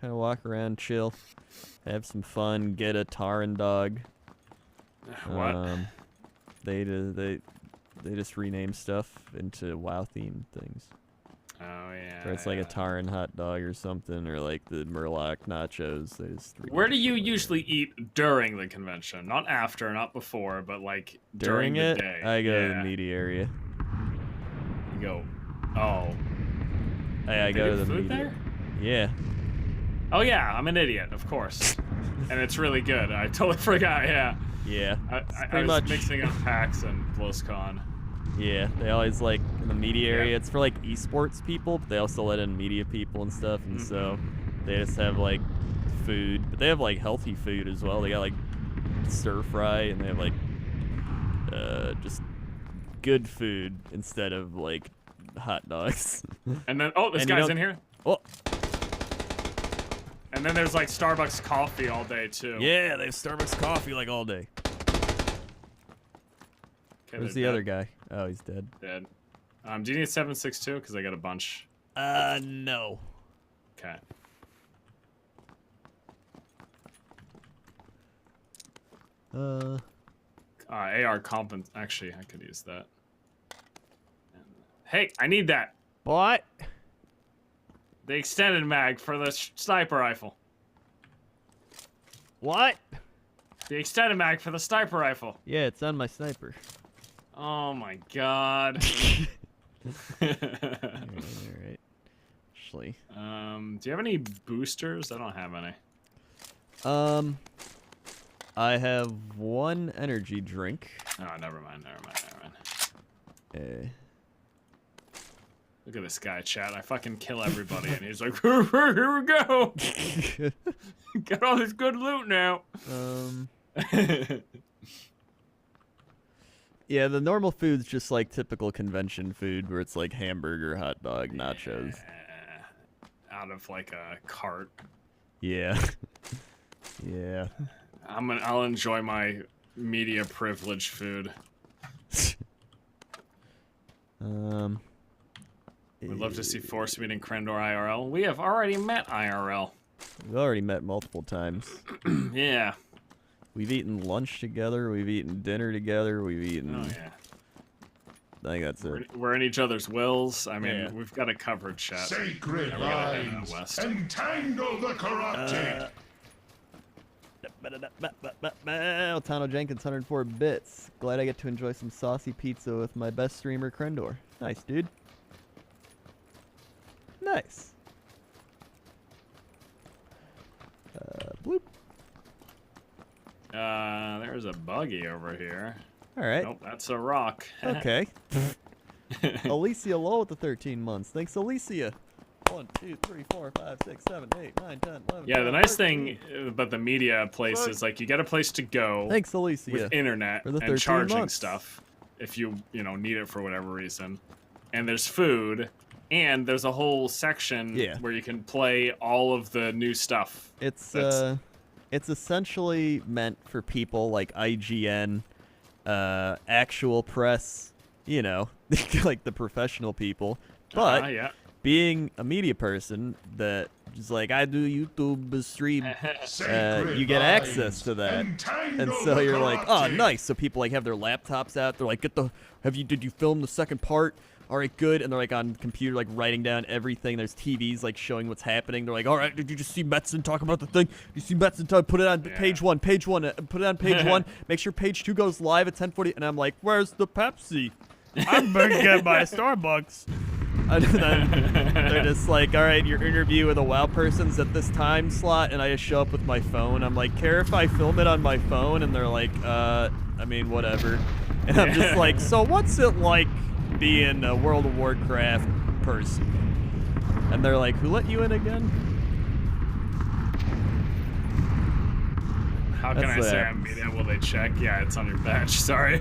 walk around, chill, have some fun, get a Taran dog. What? They just rename stuff into WoW themed things. Oh yeah. Or it's like a Taran hot dog or something, or like the Murloc nachos. There's three. Where do you usually eat during the convention? Not after, not before, but like during it? the day. I go to the media area. You go. Oh. I go to the food media. there? Yeah. Oh yeah, I'm an idiot, of course. And it's really good. I totally forgot. Yeah. Yeah. I was mixing up PAX and BlizzCon. Yeah, they always like in the media area. It's for like esports people, but they also let in media people and stuff. And so they just have like food, but they have like healthy food as well. They got like stir fry, and they have like just good food instead of like hot dogs. And then this guy's in here. Oh. And then there's like Starbucks coffee all day too. Yeah, they have Starbucks coffee like all day. Okay, Where's the other guy? Oh, he's dead. Dead. Do you need 7.62? Because I got a bunch. No. Okay. AR compens. Actually, I could use that. Hey, I need that. What? The extended mag for the sniper rifle. What? The extended mag for the sniper rifle. Yeah, it's on my sniper. Oh my god. Alright. Actually. Do you have any boosters? I don't have any. I have one energy drink. Oh, never mind. Look at this guy, chat. I fucking kill everybody, and he's like, here we go. Got all this good loot now. Yeah, the normal food's just like typical convention food, where it's like hamburger, hot dog, nachos. Out of like a cart. Yeah. Yeah. I'll enjoy my media privilege food. We'd love to see Force meeting Krendor IRL. We have already met IRL. We've already met multiple times. Yeah. We've eaten lunch together. We've eaten dinner together. We've eaten. Oh yeah. I think that's it. We're in each other's wills. I mean, we've got a covered chat. Sacred lines, entangle the corrupted. Tano Jenkins, 104 bits. Glad I get to enjoy some saucy pizza with my best streamer, Krendor. Nice, dude. Nice. Bloop. There's a buggy over here. All right. Nope, that's a rock. Okay. Alicia Low with the 13 months. Thanks, Alicia. 1, 2, 3, 4, 5, 6, 7, 8, 9, 10, 11. Yeah, the nice thing about the media place is like you get a place to go. Thanks, Alicia. With internet and charging months. stuff if you need it for whatever reason. And there's food, and there's a whole section where you can play all of the new stuff. It's essentially meant for people like IGN, actual press, like the professional people. But being a media person that just like I do YouTube stream, you get access to that, and so you're like, oh, nice. So people like have their laptops out. They're like, did you film the second part? All right, good. And they're like on computer, like writing down everything. There's TVs like showing what's happening. They're like, all right, did you just see Metzen talk about the thing? You see Metzen talk? Put it on page one. Put it on page 1. Make sure page 2 goes live at 10:40. And I'm like, where's the Pepsi? I'm gonna get my Starbucks. And then they're just like, all right, your interview with a WoW person's at this time slot, and I just show up with my phone. I'm like, care if I film it on my phone? And they're like, I mean, whatever. And I'm just like, so what's it like being a World of Warcraft person? And they're like, who let you in again? How can I say I'm media? Will they check? Yeah, it's on your badge. Sorry.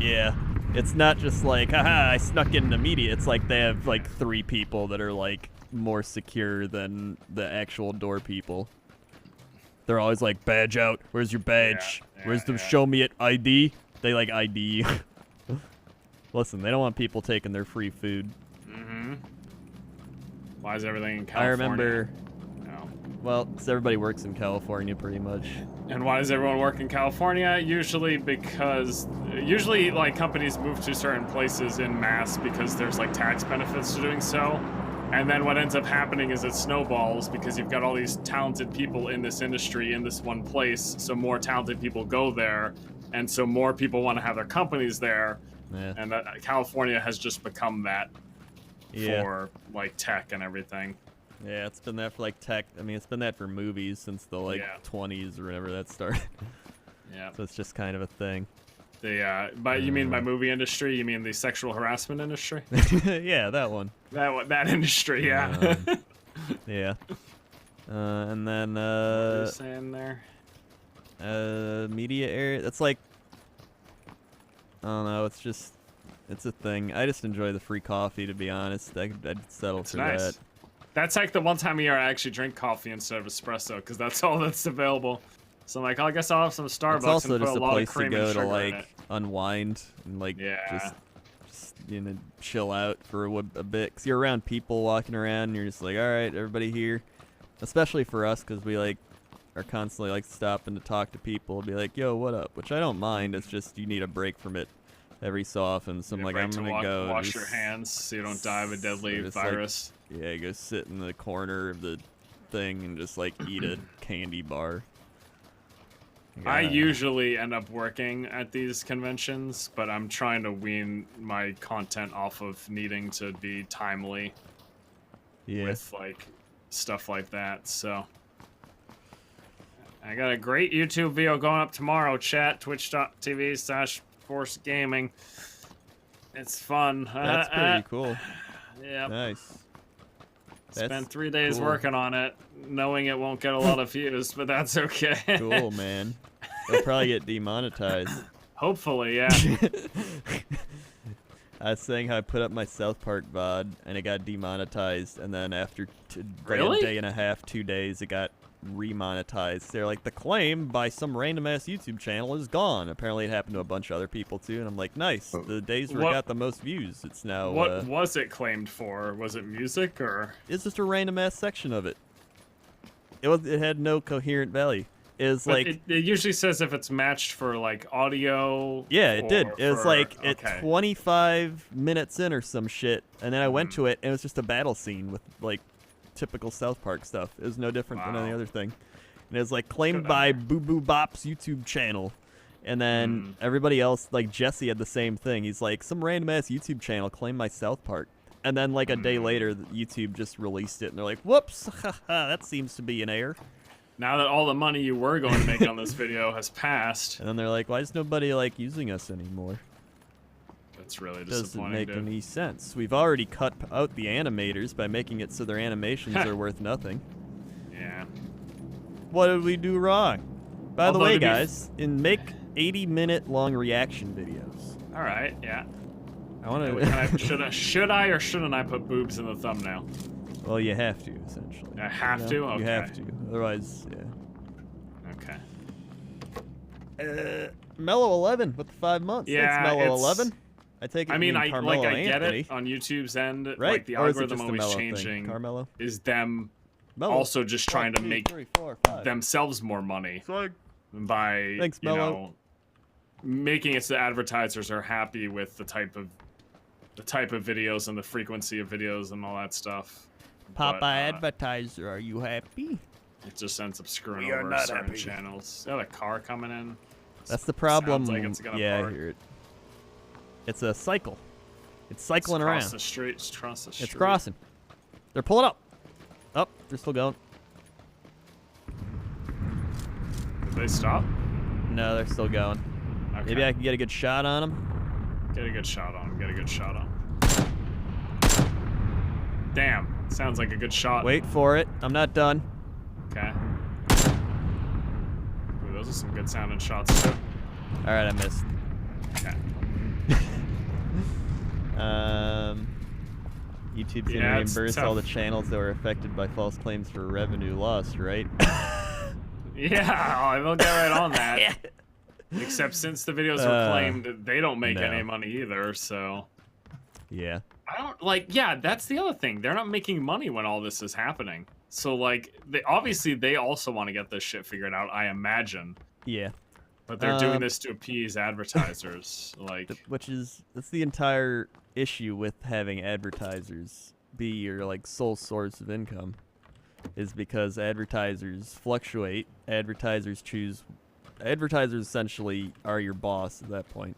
Yeah. It's not just like, haha, I snuck in the media. It's like they have like 3 people that are like more secure than the actual door people. They're always like, badge out. Where's your badge? Where's the show me it ID? They like ID. Listen, they don't want people taking their free food. Mm-hmm. Why is everything in California? I remember. Well, because everybody works in California pretty much. And why does everyone work in California? Usually like companies move to certain places in mass because there's like tax benefits to doing so. And then what ends up happening is it snowballs because you've got all these talented people in this industry in this one place. So more talented people go there. And so more people want to have their companies there. Yeah. And that, California has just become that Yeah. for like tech and everything. Yeah, it's been that for like tech. I mean, it's been that for movies since the like 20s or whenever that started. Yeah. So it's just kind of a thing. But you mean by movie industry? You mean the sexual harassment industry? Yeah, that one. That industry, yeah. Yeah. And then what are you saying there? media area. That's like, I don't know. It's a thing. I just enjoy the free coffee, to be honest. I'd settle for nice. that. That's like the one time a year I actually drink coffee instead of espresso because that's all that's available. So I'm like, oh, I guess I'll have some Starbucks It's also and put just a a lot of place to cream and go to sugar in like it. unwind and like Yeah. just chill out for a bit. Cause you're around people walking around and you're just like, all right, everybody here. Especially for us, because we like are constantly like stopping to talk to people, be like, yo, what up? Which I don't mind. It's just you need a break from it every so often. So I'm like, I'm gonna go wash your hands so you don't die of a deadly just, virus. Like, yeah, go sit in the corner of the thing and just like eat a candy bar. I Yeah. usually end up working at these conventions, but I'm trying to wean my content off of needing to be timely with like stuff like that. So I got a great YouTube video going up tomorrow, chat, twitch.tv/Force Gaming. It's fun. That's pretty cool. Yeah. Nice. Spent 3 days cool. working on it, knowing it won't get a lot of views, but that's okay. Cool, man. They'll probably get demonetized. Hopefully, yeah. I was saying how I put up my South Park VOD and it got demonetized, and then after Really? a day and a half, 2 days, it got remonetized. They're like, the claim by some random ass YouTube channel is gone. Apparently, it happened to a bunch of other people too, and I'm like, nice. The days where it got the most views, it's now. What was it claimed for? Was it music or? It's just a random ass section of it. It had no coherent value. Is like it usually says if it's matched for like audio. Yeah, it did. It was like okay. 25 minutes in or some shit, and then I went to it, and it was just a battle scene with like typical South Park stuff. It was no different than any other thing. And it was like claimed by Boo Boo Bop's YouTube channel, and then everybody else, like Jesse, had the same thing. He's like, some random ass YouTube channel claimed my South Park, and then like a day later, YouTube just released it, and they're like, whoops, that seems to be an error. Now that all the money you were going to make on this video has passed. And then they're like, why is nobody like using us anymore? That's really Doesn't disappointing. make any sense. We've already cut out the animators by making it so their animations are worth nothing. Yeah. What did we do wrong? By the Although way, to be guys, make 80-minute long reaction videos. All right. Yeah. I want to. Should I or shouldn't I put boobs in the thumbnail? Well, you have to, essentially. I have to? Okay. You have to. Otherwise, yeah. Okay. Mellow 11 with the 5 months. Yeah, That's Mellow it's- 11. I take it. I mean, I Carmelo get Anthony. it on YouTube's end. Right. Like the Or is it algorithm just a always Mellow thing? changing. Carmelo? Is them Mellow. also just trying to 1, 2, make 3, 4, 5. themselves more money by Thanks, you Mellow. know making it so advertisers are happy with the type of videos and the frequency of videos and all that stuff. Popeye But, advertiser, are you happy? it just ends up screwing We are over not certain happy. channels. Is that a car coming in? That's the problem. Sounds like it's gonna yeah, park. I hear it. It's a cycle. It's cycling It's around. across the street. It's across the street. It's crossing. They're pulling up. Up. They're still going. Did they stop? No, they're still going. Okay. Maybe I can get a good shot on them. Get a good shot on him. Get a good shot on him. Damn. Sounds like a good shot. Wait for it. I'm not done. Okay. Ooh, those are some good sounding shots too. All right, I missed. Okay. YouTube's Yeah, gonna it's reimburse all the tough. channels that were affected by false claims for revenue lost, right? Yeah, they'll get right on that. Except since the videos were claimed, they don't make no. any money either, so. Yeah. I don't, like, yeah, that's the other thing. They're not making money when all this is happening. So, like, they also want to get this shit figured out, I imagine. Yeah. But they're doing this to appease advertisers. Like, That's the entire issue with having advertisers be your like sole source of income is because advertisers fluctuate. Advertisers essentially are your boss at that point.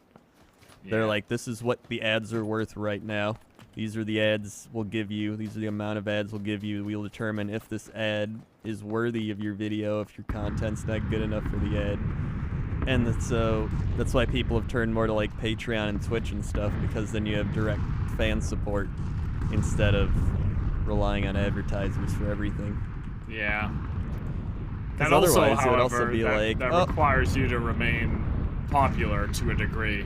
They're like, this is what the ads are worth right now. These are the ads we'll give you. These are the amount of ads we'll give you. We'll determine if this ad is worthy of your video, if your content's not good enough for the ad. And so that's why people have turned more to like Patreon and Twitch and stuff, because then you have direct fan support instead of relying on advertisers for everything. Yeah. Because And also, otherwise, it would however, also be like, that requires you to remain popular to a degree.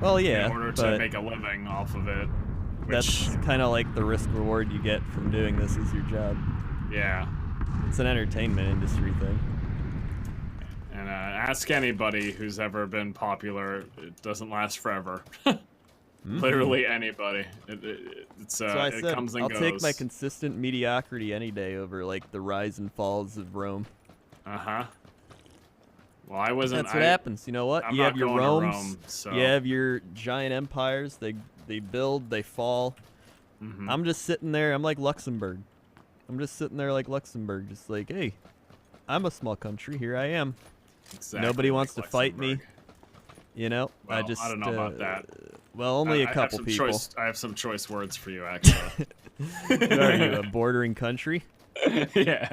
Well, yeah, in order to make a living off of it. That's kind of like the risk reward you get from doing this as your job. Yeah. It's an entertainment industry thing. And ask anybody who's ever been popular. It doesn't last forever. Literally anybody. So I said, comes and goes. I'll take my consistent mediocrity any day over like the rise and falls of Rome. Uh-huh. Well, I wasn't. That's what happens. You know what? I'm you have not your going to Romes. Rome, so. You have your giant empires. They build, they fall. I'm just sitting there. I'm like Luxembourg. I'm just sitting there like Luxembourg, just like, hey, I'm a small country. Here I am. Exactly Nobody wants like to fight me. You know, well, I don't know about that. Well, only a couple people. I have some choice words for you, actually. What are you, a bordering country? Yeah.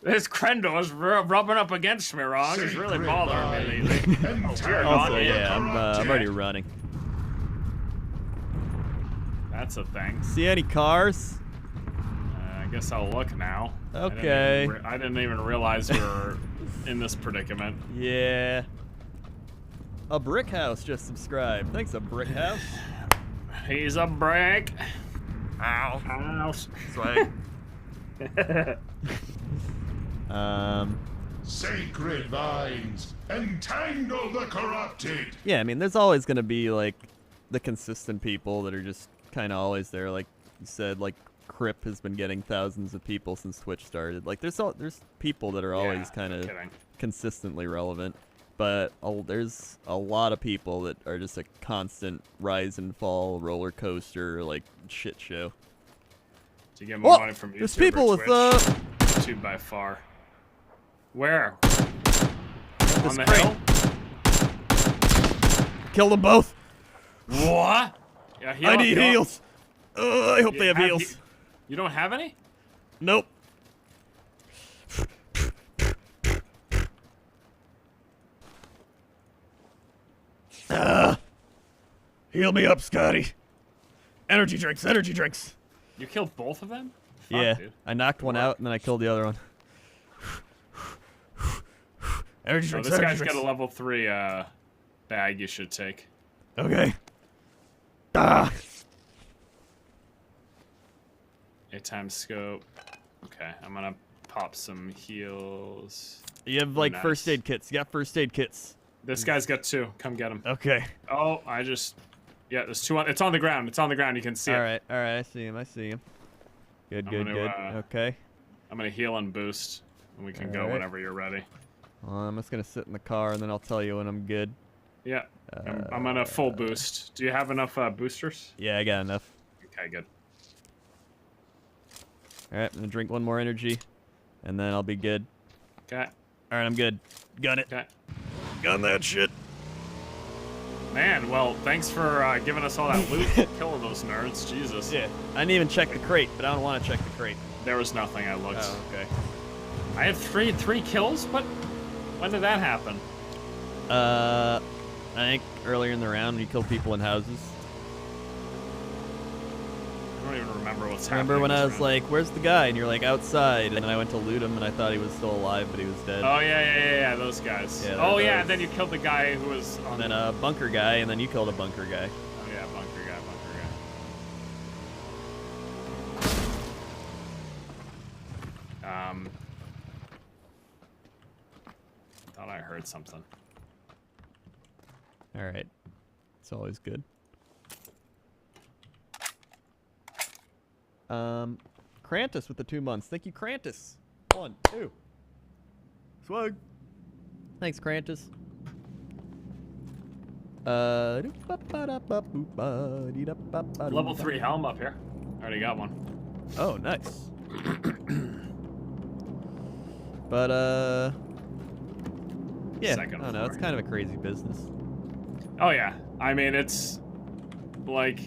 This Krendor is rubbing up against me wrong. It's really bothering me lately. Also, yeah, I'm already running. That's a thing. See any cars? I guess I'll look now. Okay. I didn't even realize we were in this predicament. Yeah. A brick house just subscribed. Thanks, a brick house. He's a brick. Ow. House. Swag. Sacred vines, entangle the corrupted. Yeah, I mean, there's always gonna be like the consistent people that are just kind of always there. Like you said, like Crip has been getting thousands of people since Twitch started. Like there's people that are always kind of consistently relevant, but there's a lot of people that are just a constant rise and fall roller coaster, like shit show. To get more money from YouTube there's people or with YouTube by far. Where? On the hill? Kill them both. What? Yeah, I need heals. I hope they have heals. You don't have any? Nope. Heal me up, Scotty. Energy drinks, energy drinks. You killed both of them? Fuck, yeah, dude. I knocked one out and then I killed the other one. Energy drinks, this energy guy's drinks. got a level 3 bag you should take. Okay. Ah. A time scope. Okay, I'm gonna pop some heals. You have like first aid kits. You got first aid kits. This guy's got 2. Come get him. Okay. Oh, yeah, there's 2 on. It's on the ground. It's on the ground. You can see it. All right. I see him. Good, good. Okay. I'm gonna heal and boost, and we can go whenever you're ready. Well, I'm just gonna sit in the car and then I'll tell you when I'm good. Yeah. I'm on a full boost. Do you have enough boosters? Yeah, I got enough. Okay, good. All right, I'm gonna drink one more energy, and then I'll be good. Okay. All right, I'm good. Got it. Okay. Got that shit. Man, well, thanks for giving us all that loot. Killing those nerds, Jesus. Yeah. I didn't even check the crate, but I don't want to check the crate. There was nothing. I looked. Oh, okay. I had three kills. When did that happen? I think earlier in the round you killed people in houses. I don't even remember what's happening. Remember when I was like, "Where's the guy?" and you're like, "Outside," and then I went to loot him, and I thought he was still alive, but he was dead. Oh yeah, those guys. Yeah, oh yeah, and then you killed the guy who was on. And then a bunker guy, and then you killed a bunker guy. Oh yeah, bunker guy. Thought I heard something. All right, it's always good. Krantus with the 2 months. Thank you, Krantus. 1, 2. Swag. Thanks, Krantus. Level 3 helm up here. Already got one. Oh, nice. But, yeah, Second I don't know. It's floor. kind of a crazy business. Oh yeah, I mean it's like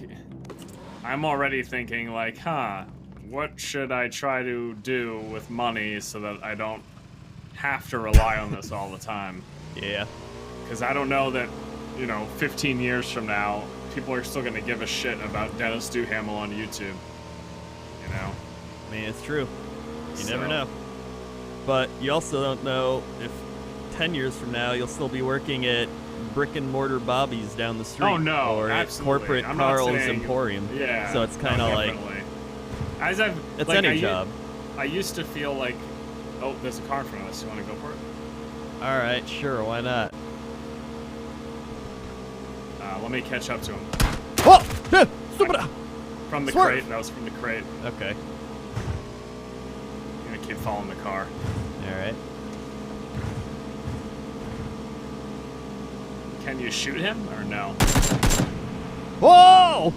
I'm already thinking like, what should I try to do with money so that I don't have to rely on this all the time? Yeah. Because I don't know that, 15 years from now, people are still gonna give a shit about Dennis Duhamel on YouTube. I mean, it's true. You never So- know. But you also don't know if 10 years from now you'll still be working at brick and mortar Bobby's down the street. Oh, no, Or at absolutely. corporate I'm not Carl's saying- Emporium. Yeah. So it's kind of like, definitely. As I've, it's like, any job. I used to feel like, oh, there's a car in front of us. You want to go for it? Alright, sure, why not? Let me catch up to him. Oh! Stupid! From the Swerve. crate. That was from the crate. Okay. I'm gonna keep following the car. Alright. Can you shoot him or no? Whoa!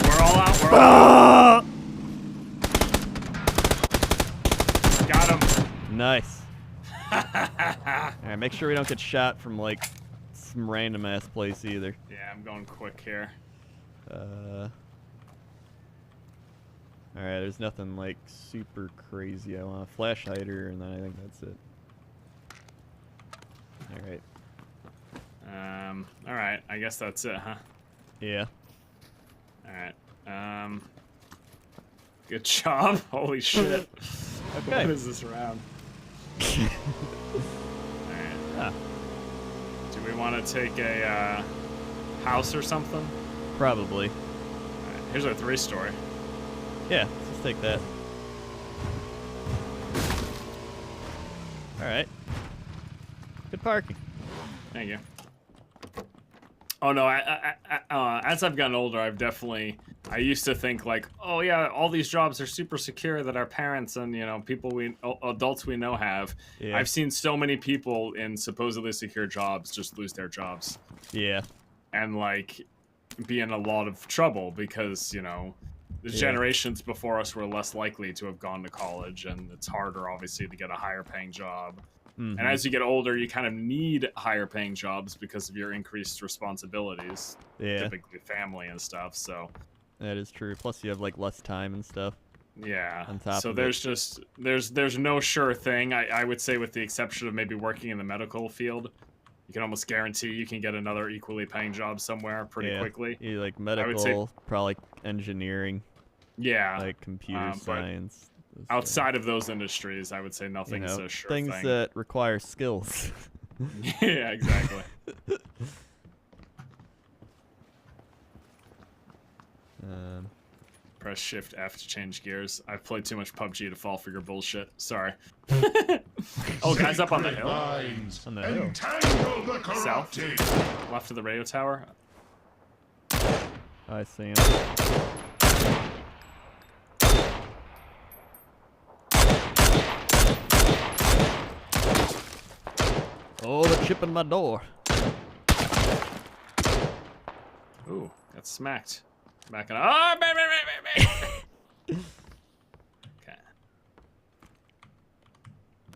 We're all out. We're all out. Ah! Got him. Nice. Alright, make sure we don't get shot from, like, some random ass place either. Yeah, I'm going quick here. Alright, there's nothing, like, super crazy. I want a flash hider, and then I think that's it. Alright. All right. I guess that's it, huh? Yeah. All right. Good job. Holy shit. Okay. What is this round? All right. Ah, Do we want to take a house or something? probably. All right. Here's our 3-story. Yeah, let's just take that. Alright. Good parking. Thank you. Oh no, as I've gotten older, I used to think like, oh yeah, all these jobs are super secure that our parents and, adults we know have. Yeah. I've seen so many people in supposedly secure jobs just lose their jobs Yeah. and like be in a lot of trouble because, the Yeah. generations before us were less likely to have gone to college, and it's harder obviously to get a higher paying job. Mhm. And as you get older, you kind of need higher paying jobs because of your increased responsibilities, Yeah, typically family and stuff. So, that is true. Plus, you have, like, less time and stuff. yeah. On top So of there's just there's no sure thing. I would say, with the exception of maybe working in the medical field, you can almost guarantee you can get another equally paying job somewhere pretty Yeah. quickly. You like would say- medical, probably engineering, Yeah. like computer but science. those Outside of those industries, I would say things, nothing's a sure things thing. that require skills. Yeah, exactly. um, Press Shift F to change gears. I've played too much PUBG to fall for your bullshit. Sorry. Oh, guys up on the hill. Lines. On the hill. Entangle the corrupted. Left of the radio tower. I see him. Oh, they're chipping my door. Ooh, got smacked. Back on. Oh, man. Okay.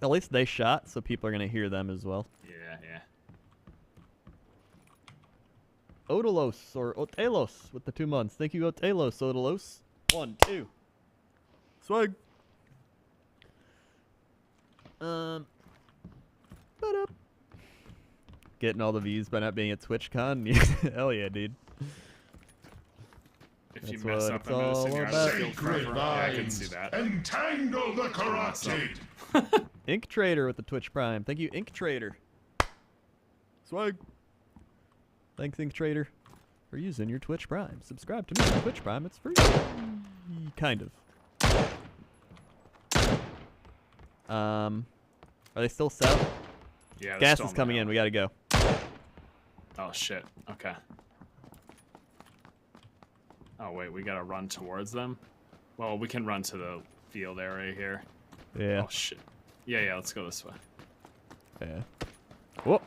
At least they shot, so people are gonna hear them as well. Yeah, yeah. Otelos or Otelos with the 2 months. Thank you, Otelos. Otelos. 1, 2. Swag. Ba-dup. Getting all the views by not being at TwitchCon. Hell yeah, dude. If you That's mess what up, it's I'm gonna all send you out about. of the field Sacred forever. Yeah, I can see lines. that. Entangle the corrupted. Ink Trader with the Twitch Prime. Thank you, Ink Trader. Swag. Thanks, Ink Trader, for using your Twitch Prime. Subscribe to me on Twitch Prime. It's free. Kind of. Are they still south? Yeah. they're Gas still is on the coming hill. in. We gotta go. Oh shit. Okay. Oh wait, we gotta run towards them. Well, we can run to the field area here. Yeah. Oh shit. Yeah, let's go this way. Yeah. Whoop.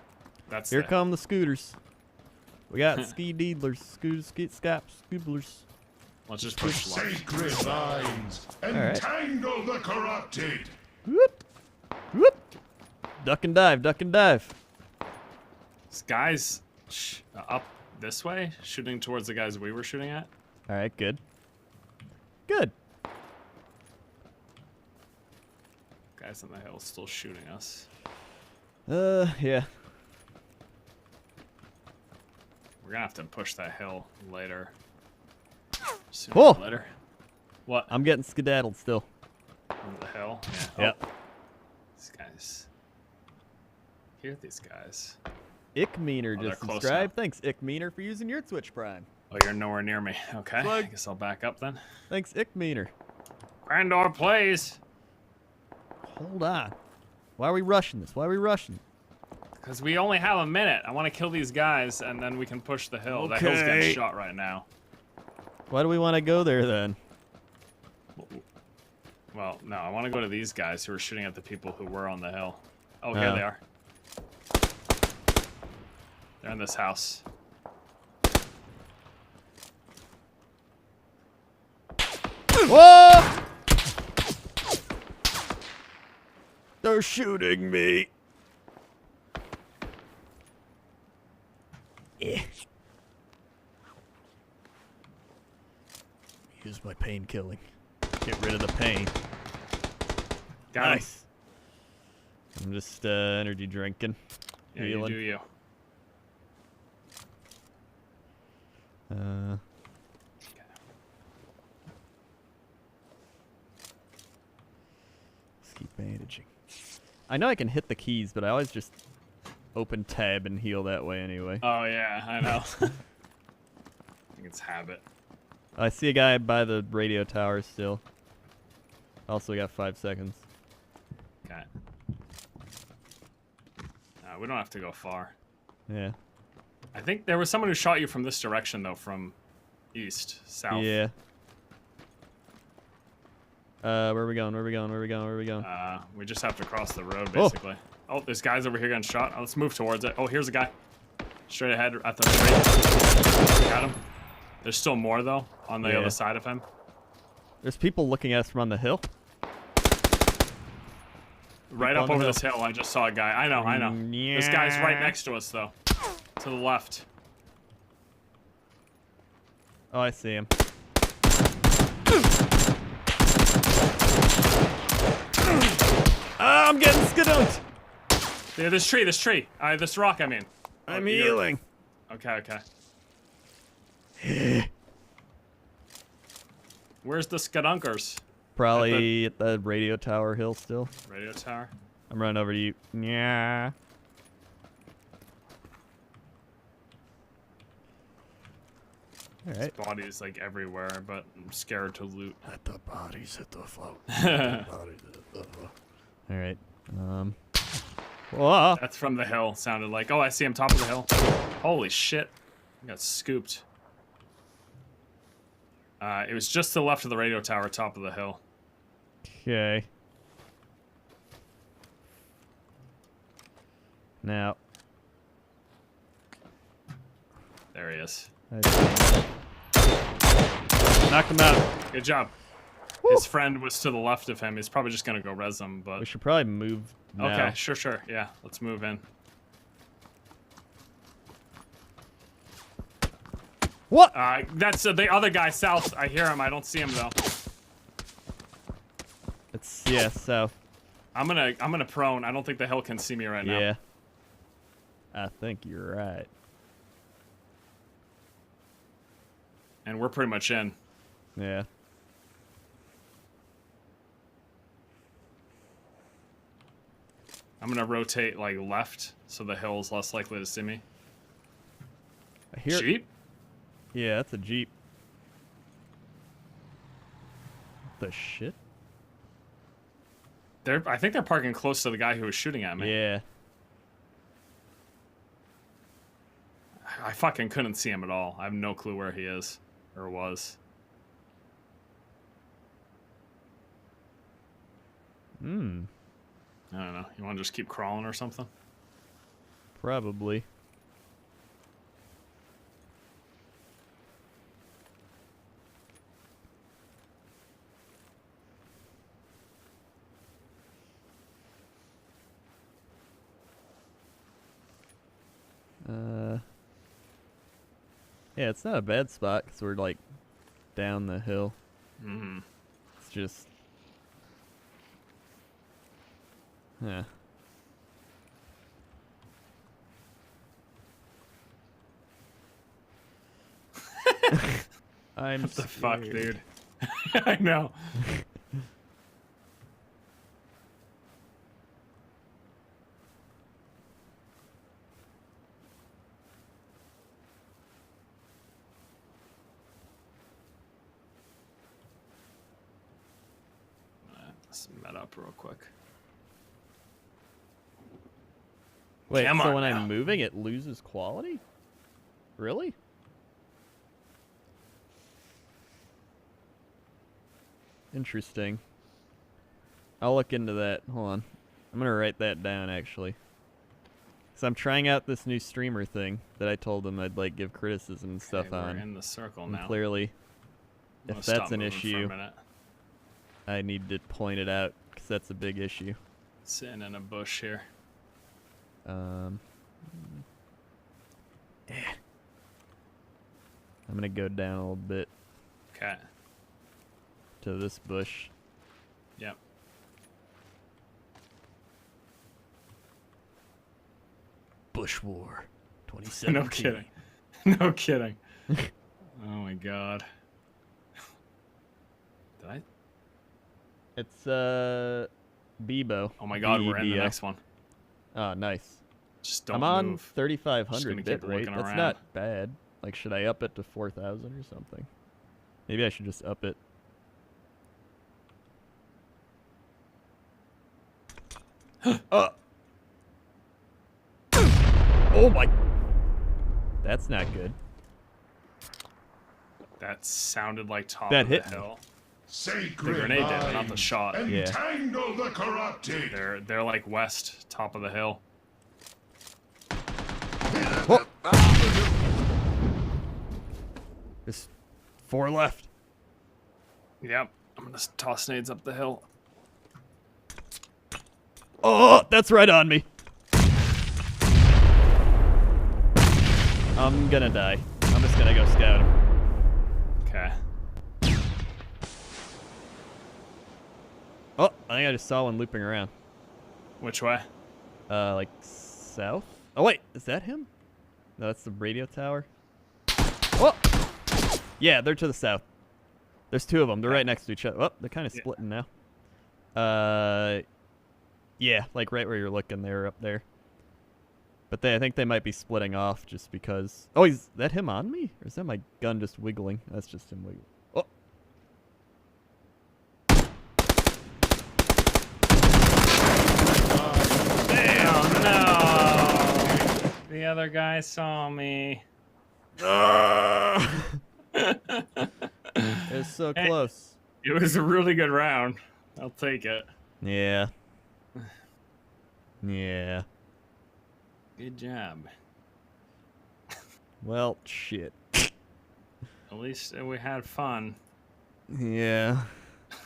That's Here the- come the scooters. We got ski deedlers, scooters, scaps, scooblers. Let's just push left. Sacred vines, entangle the corrupted. Whoop. Whoop. Duck and dive, duck and dive. This guy's up this way, shooting towards the guys we were shooting at. All right, good. Good. Guys on the hill still shooting us. Yeah. We're gonna have to push that hill later. Sooner Whoa. or later. What? I'm getting skedaddled still. On the hill? Yeah. Yep. Oh. These guys. Hear these guys. Ickmeaner Oh, they're just close subscribed. Thanks, Ickmeaner, for using your Twitch Prime. Oh, you're nowhere near me. Okay. Plug. I guess I'll back up then. Thanks, Ickmeaner. Grandor plays. Hold on. Why are we rushing this? Why are we rushing? Because we only have a minute. I want to kill these guys, and then we can push the hill. That hill's Okay. getting shot right now. Why do we want to go there then? Well, no, I want to go to these guys who are shooting at the people who were on the hill. Oh, here Oh. they are. They're in this house. Whoa! They're shooting me. Use my pain killing. Get rid of the pain. Got him. Nice. I'm just energy drinking. Yeah, you Healing. do you. Let's keep bandaging. I know I can hit the keys, but I always just open tab and heal that way anyway. Oh, yeah, I know. I think it's habit. I see a guy by the radio tower still. Also got 5 seconds. Okay. We don't have to go far. Yeah. I think there was someone who shot you from this direction, though, from east, south. Yeah. Where are we going? Where are we going? Where are we going? Where are we going? We just have to cross the road, basically. Oh, this guy's over here getting shot. Let's move towards it. Oh, here's a guy. Straight ahead at the straight. Got him. There's still more, though, on the other side of him. There's people looking at us from on the hill. Right up over this hill, I just saw a guy. I know, I know. This guy's right next to us, though. To the left. Oh, I see him. I'm getting skidunked. Yeah, this tree, this rock, I mean. I'm healing. Okay, okay. Where's the skadunkers? Probably at the radio tower hill still. Radio tower? I'm running over to you. Yeah. Alright. Bodies like everywhere, but I'm scared to loot. Let the bodies hit the float. Alright. Whoa. That's from the hill, sounded like. Oh, I see him top of the hill. Holy shit. I got scooped. It was just to the left of the radio tower, top of the hill. Okay. Now. There he is. Knock him out. Good job. Woo. His friend was to the left of him. He's probably just gonna go res him, but... We should probably move now. Okay, sure. Yeah, let's move in. What? That's the other guy south. I hear him. I don't see him, though. It's, yeah, south. I'm gonna prone. I don't think the hill can see me right now. Yeah. I think you're right. And we're pretty much in. Yeah. I'm gonna rotate, like, left, so the hill's less likely to see me. I hear. Jeep? Yeah, that's a Jeep. What the shit? I think they're parking close to the guy who was shooting at me. Yeah. I fucking couldn't see him at all. I have no clue where he is. Or was. I don't know. You want to just keep crawling or something? Probably. Yeah, it's not a bad spot because we're like down the hill. Mm-hmm. It's just, yeah. I'm What the fuck, scared. dude? I know. Let's met up real quick. Wait, Come so on when now. I'm moving, it loses quality? Really? Interesting. I'll look into that. Hold on. I'm going to write that down, actually. Because I'm trying out this new streamer thing that I told them I'd, like, give criticism and stuff We're on. in the circle And now. clearly, I'm if gonna that's stop an moving for a issue, minute. I need to point it out, because that's a big issue. Sitting in a bush here. I'm going to go down a little bit Okay. to this bush. Yep. Bush War 2017. No kidding. No kidding. Oh my god. Did I? It's Bebo. Oh my god, we're in the B-E-B-O. next one. Oh, nice. Just don't I'm on move. 3,500 gonna bit keep rate. looking That's around. not bad. Like, should I up it to 4,000 or something? Maybe I should just up it. Oh my! That's not good. That sounded like top That of hit the me. hill. Sacred The grenade did, but not the lines, shot. Yeah. Entangle the corrupted. They're like west, top of the hill. Whoa. There's 4 left. Yep. I'm gonna toss nades up the hill. Oh, that's right on me. I'm gonna die. I'm just gonna go scout him. Okay. Oh, I think I just saw one looping around. Which way? Like south? Oh wait, is that him? No, that's the radio tower. Oh! Yeah, they're to the south. There's 2 of them. They're right next to each other. Oh, they're kind of splitting now. Yeah, like right where you're looking, they're up there. But I think they might be splitting off just because... Oh, is that him on me? Or is that my gun just wiggling? That's just him wiggling. Oh! Damn, no! The other guy saw me. It's so close. It was a really good round. I'll take it. Yeah. Yeah. Good job. Well, shit. At least we had fun. Yeah.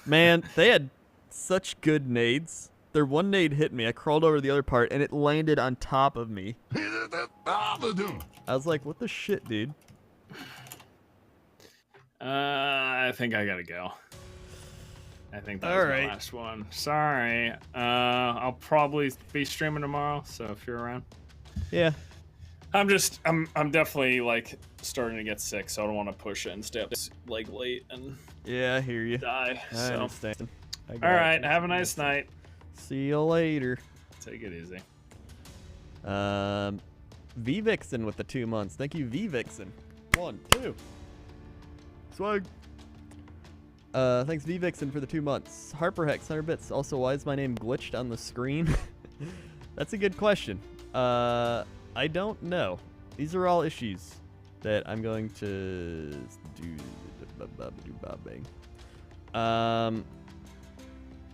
Man, they had such good nades. Their one nade hit me. I crawled over the other part, and it landed on top of me. I was like, what the shit, dude? I think I gotta go. I think that All was right. my last one. Sorry. I'll probably be streaming tomorrow, so if you're around. Yeah. I'm definitely like starting to get sick, so I don't want to push it and stay up like late and Yeah, I hear you. die. I So, understand. I got all it. right. Have a nice night. See you later. Take it easy. V-Vixen with the 2 months. Thank you, V-Vixen. 1, 2. Swag. Thanks, V-Vixen, for the 2 months. Harper Hex, 100 bits. Also, why is my name glitched on the screen? That's a good question. I don't know. These are all issues that I'm going to do.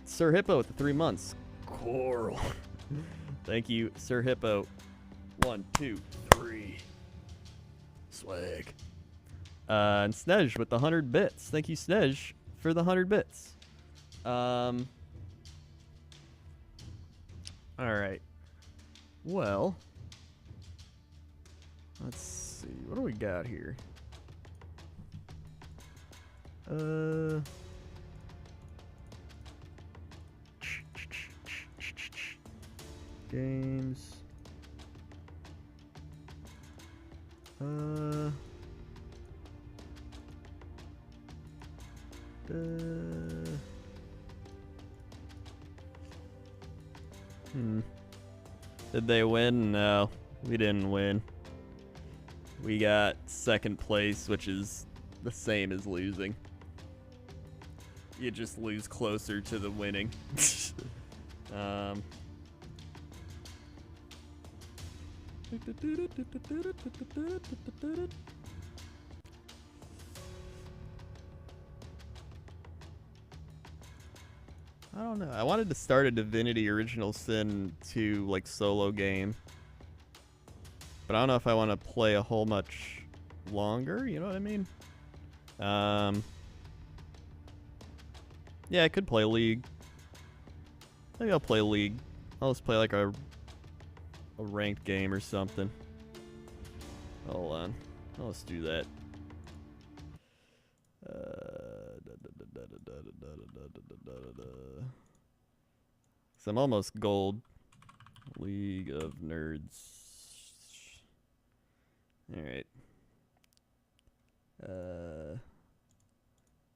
Sir Hippo with the 3 months. Coral. Thank you, Sir Hippo. 1, 2, 3. Swag. And Snej with the 100 bits. Thank you, Snej, for the 100 bits. All right. Well, Let's see. What do we got here? Games. Did they win? No, we didn't win. We got second place, which is the same as losing. You just lose closer to the winning. I don't know. I wanted to start a Divinity Original Sin 2 like solo game. But I don't know if I want to play a whole much longer, you know what I mean? Yeah, I could play League. Maybe I'll play League. I'll just play like a ranked game or something. Hold on. Let's do that. So I'm almost gold. League of Nerds. Alright.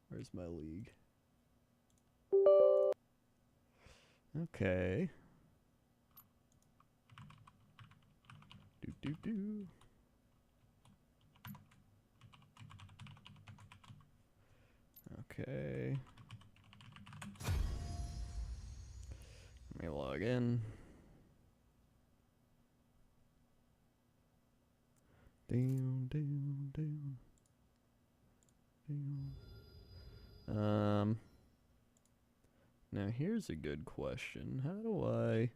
Where's my league? Okay. Do. Okay. Let me log in. Now here's a good question. How do I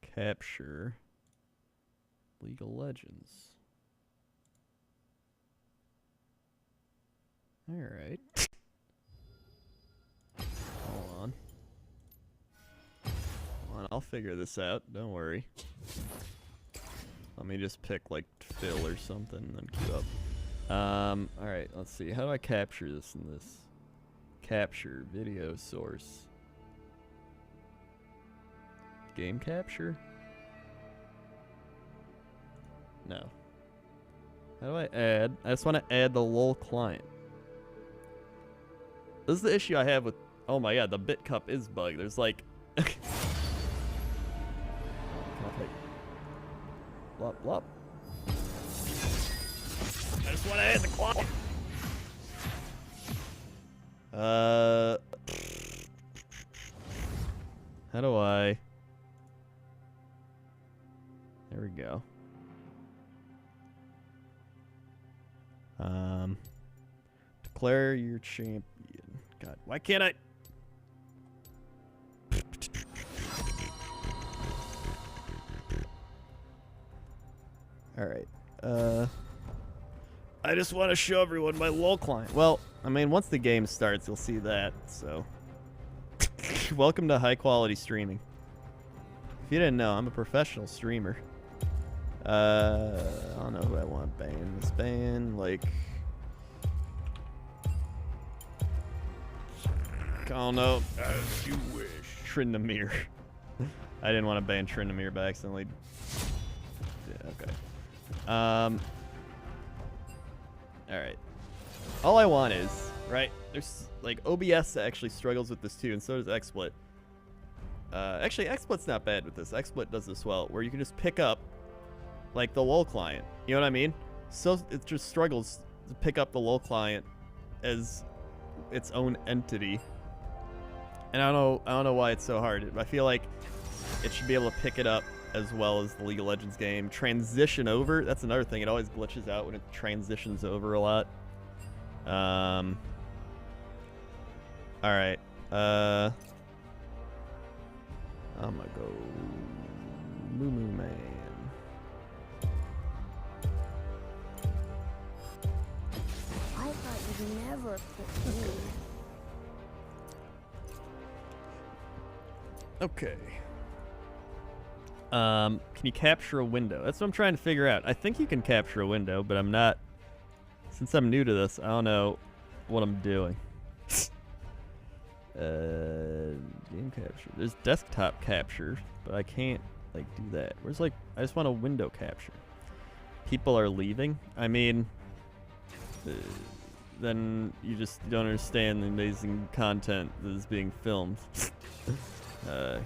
capture League of Legends? Alright. Hold on, I'll figure this out, don't worry. Let me just pick like Phil or something and then queue up. Alright, let's see. How do I capture this in this? Capture video source. Game capture? No. How do I add? I just want to add the LOL client. This is the issue I have with... Oh my god, the bit cup is bugged. There's like... Blop, blop. I just want to add the client. How do I... There we go. Declare your champion. God, why can't I? Alright. I just want to show everyone my LOL client. Well, I mean, once the game starts, you'll see that, so. Welcome to high quality streaming. If you didn't know, I'm a professional streamer. I don't know who I want banned. This ban, like... I don't know. As you wish. Trindamir. I didn't want to ban Trindamir, but I accidentally... Yeah, okay. Alright. All I want is, right, there's, like, OBS actually struggles with this too, and so does XSplit. Actually, XSplit's not bad with this. XSplit does this well, where you can just pick up, like, the LOL client. You know what I mean? So it just struggles to pick up the LOL client as its own entity. And I don't know why it's so hard. I feel like it should be able to pick it up as well as the League of Legends game. Transition over, that's another thing. It always glitches out when it transitions over a lot. Alright. I'm gonna go Moo Moo Man. I thought you'd never pick me. Okay. Can you capture a window? That's what I'm trying to figure out. I think you can capture a window, but I'm not. Since I'm new to this, I don't know what I'm doing. Game capture. There's desktop capture, but I can't like do that. Where's like I just want a window capture. People are leaving. I mean, then you just don't understand the amazing content that is being filmed.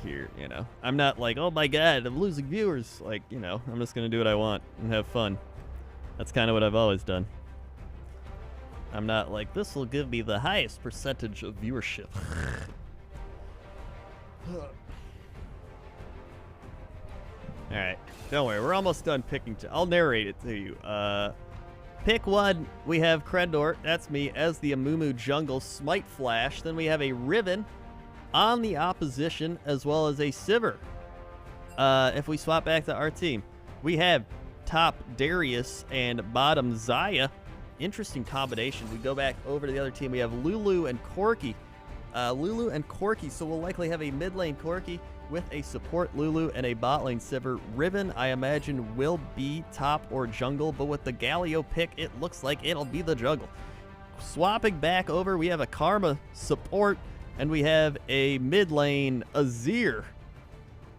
Here, you know. I'm not like, oh my god, I'm losing viewers. Like, you know, I'm just gonna do what I want and have fun. That's kind of what I've always done. I'm not like, this will give me the highest percentage of viewership. Alright, don't worry, we're almost done picking. I'll narrate it to you. Pick one, we have Krendor, that's me, as the Amumu Jungle Smite Flash. Then we have a Riven on the opposition, as well as a Sivir. If we swap back to our team, we have top Darius and bottom Zaya. Interesting combination. We go back over to the other team. We have Lulu and Corki. Lulu and Corki, so we'll likely have a mid lane Corki with a support Lulu and a bot lane Sivir. Riven, I imagine, will be top or jungle, but with the Galio pick, it looks like it'll be the jungle. Swapping back over, we have a Karma support, and we have a mid lane Azir.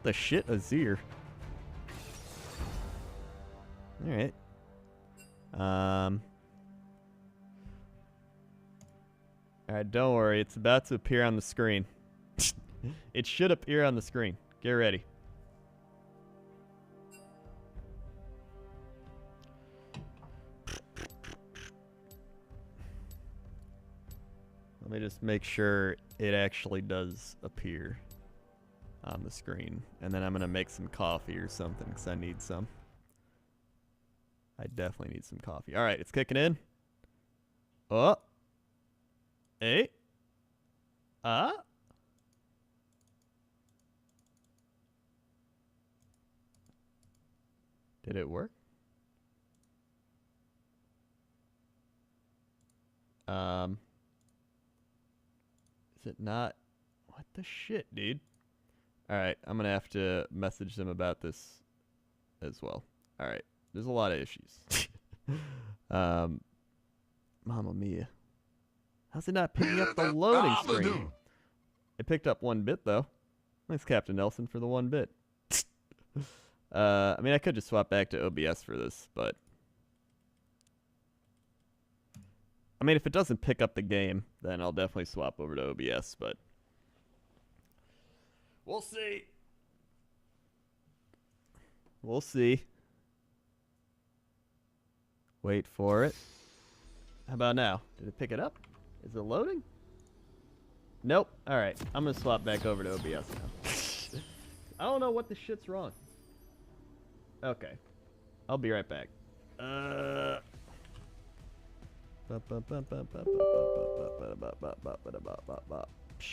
The shit, Azir. All right. All right, don't worry. It's about to appear on the screen. It should appear on the screen. Get ready. Let me just make sure it actually does appear on the screen. And then I'm going to make some coffee or something because I need some. I definitely need some coffee. All right, it's kicking in. Oh. Hey. Did it work? Is it not? What the shit, dude? Alright, I'm gonna have to message them about this as well. Alright, there's a lot of issues. Mamma mia. How's it not picking up the loading screen? It picked up 1 bit, though. Thanks, Captain Nelson, for the 1 bit. I mean, I could just swap back to OBS for this, but... I mean, if it doesn't pick up the game, then I'll definitely swap over to OBS, but... We'll see. We'll see. Wait for it. How about now? Did it pick it up? Is it loading? Nope. Alright, I'm gonna swap back over to OBS now. I don't know what the shit's wrong. Okay. I'll be right back.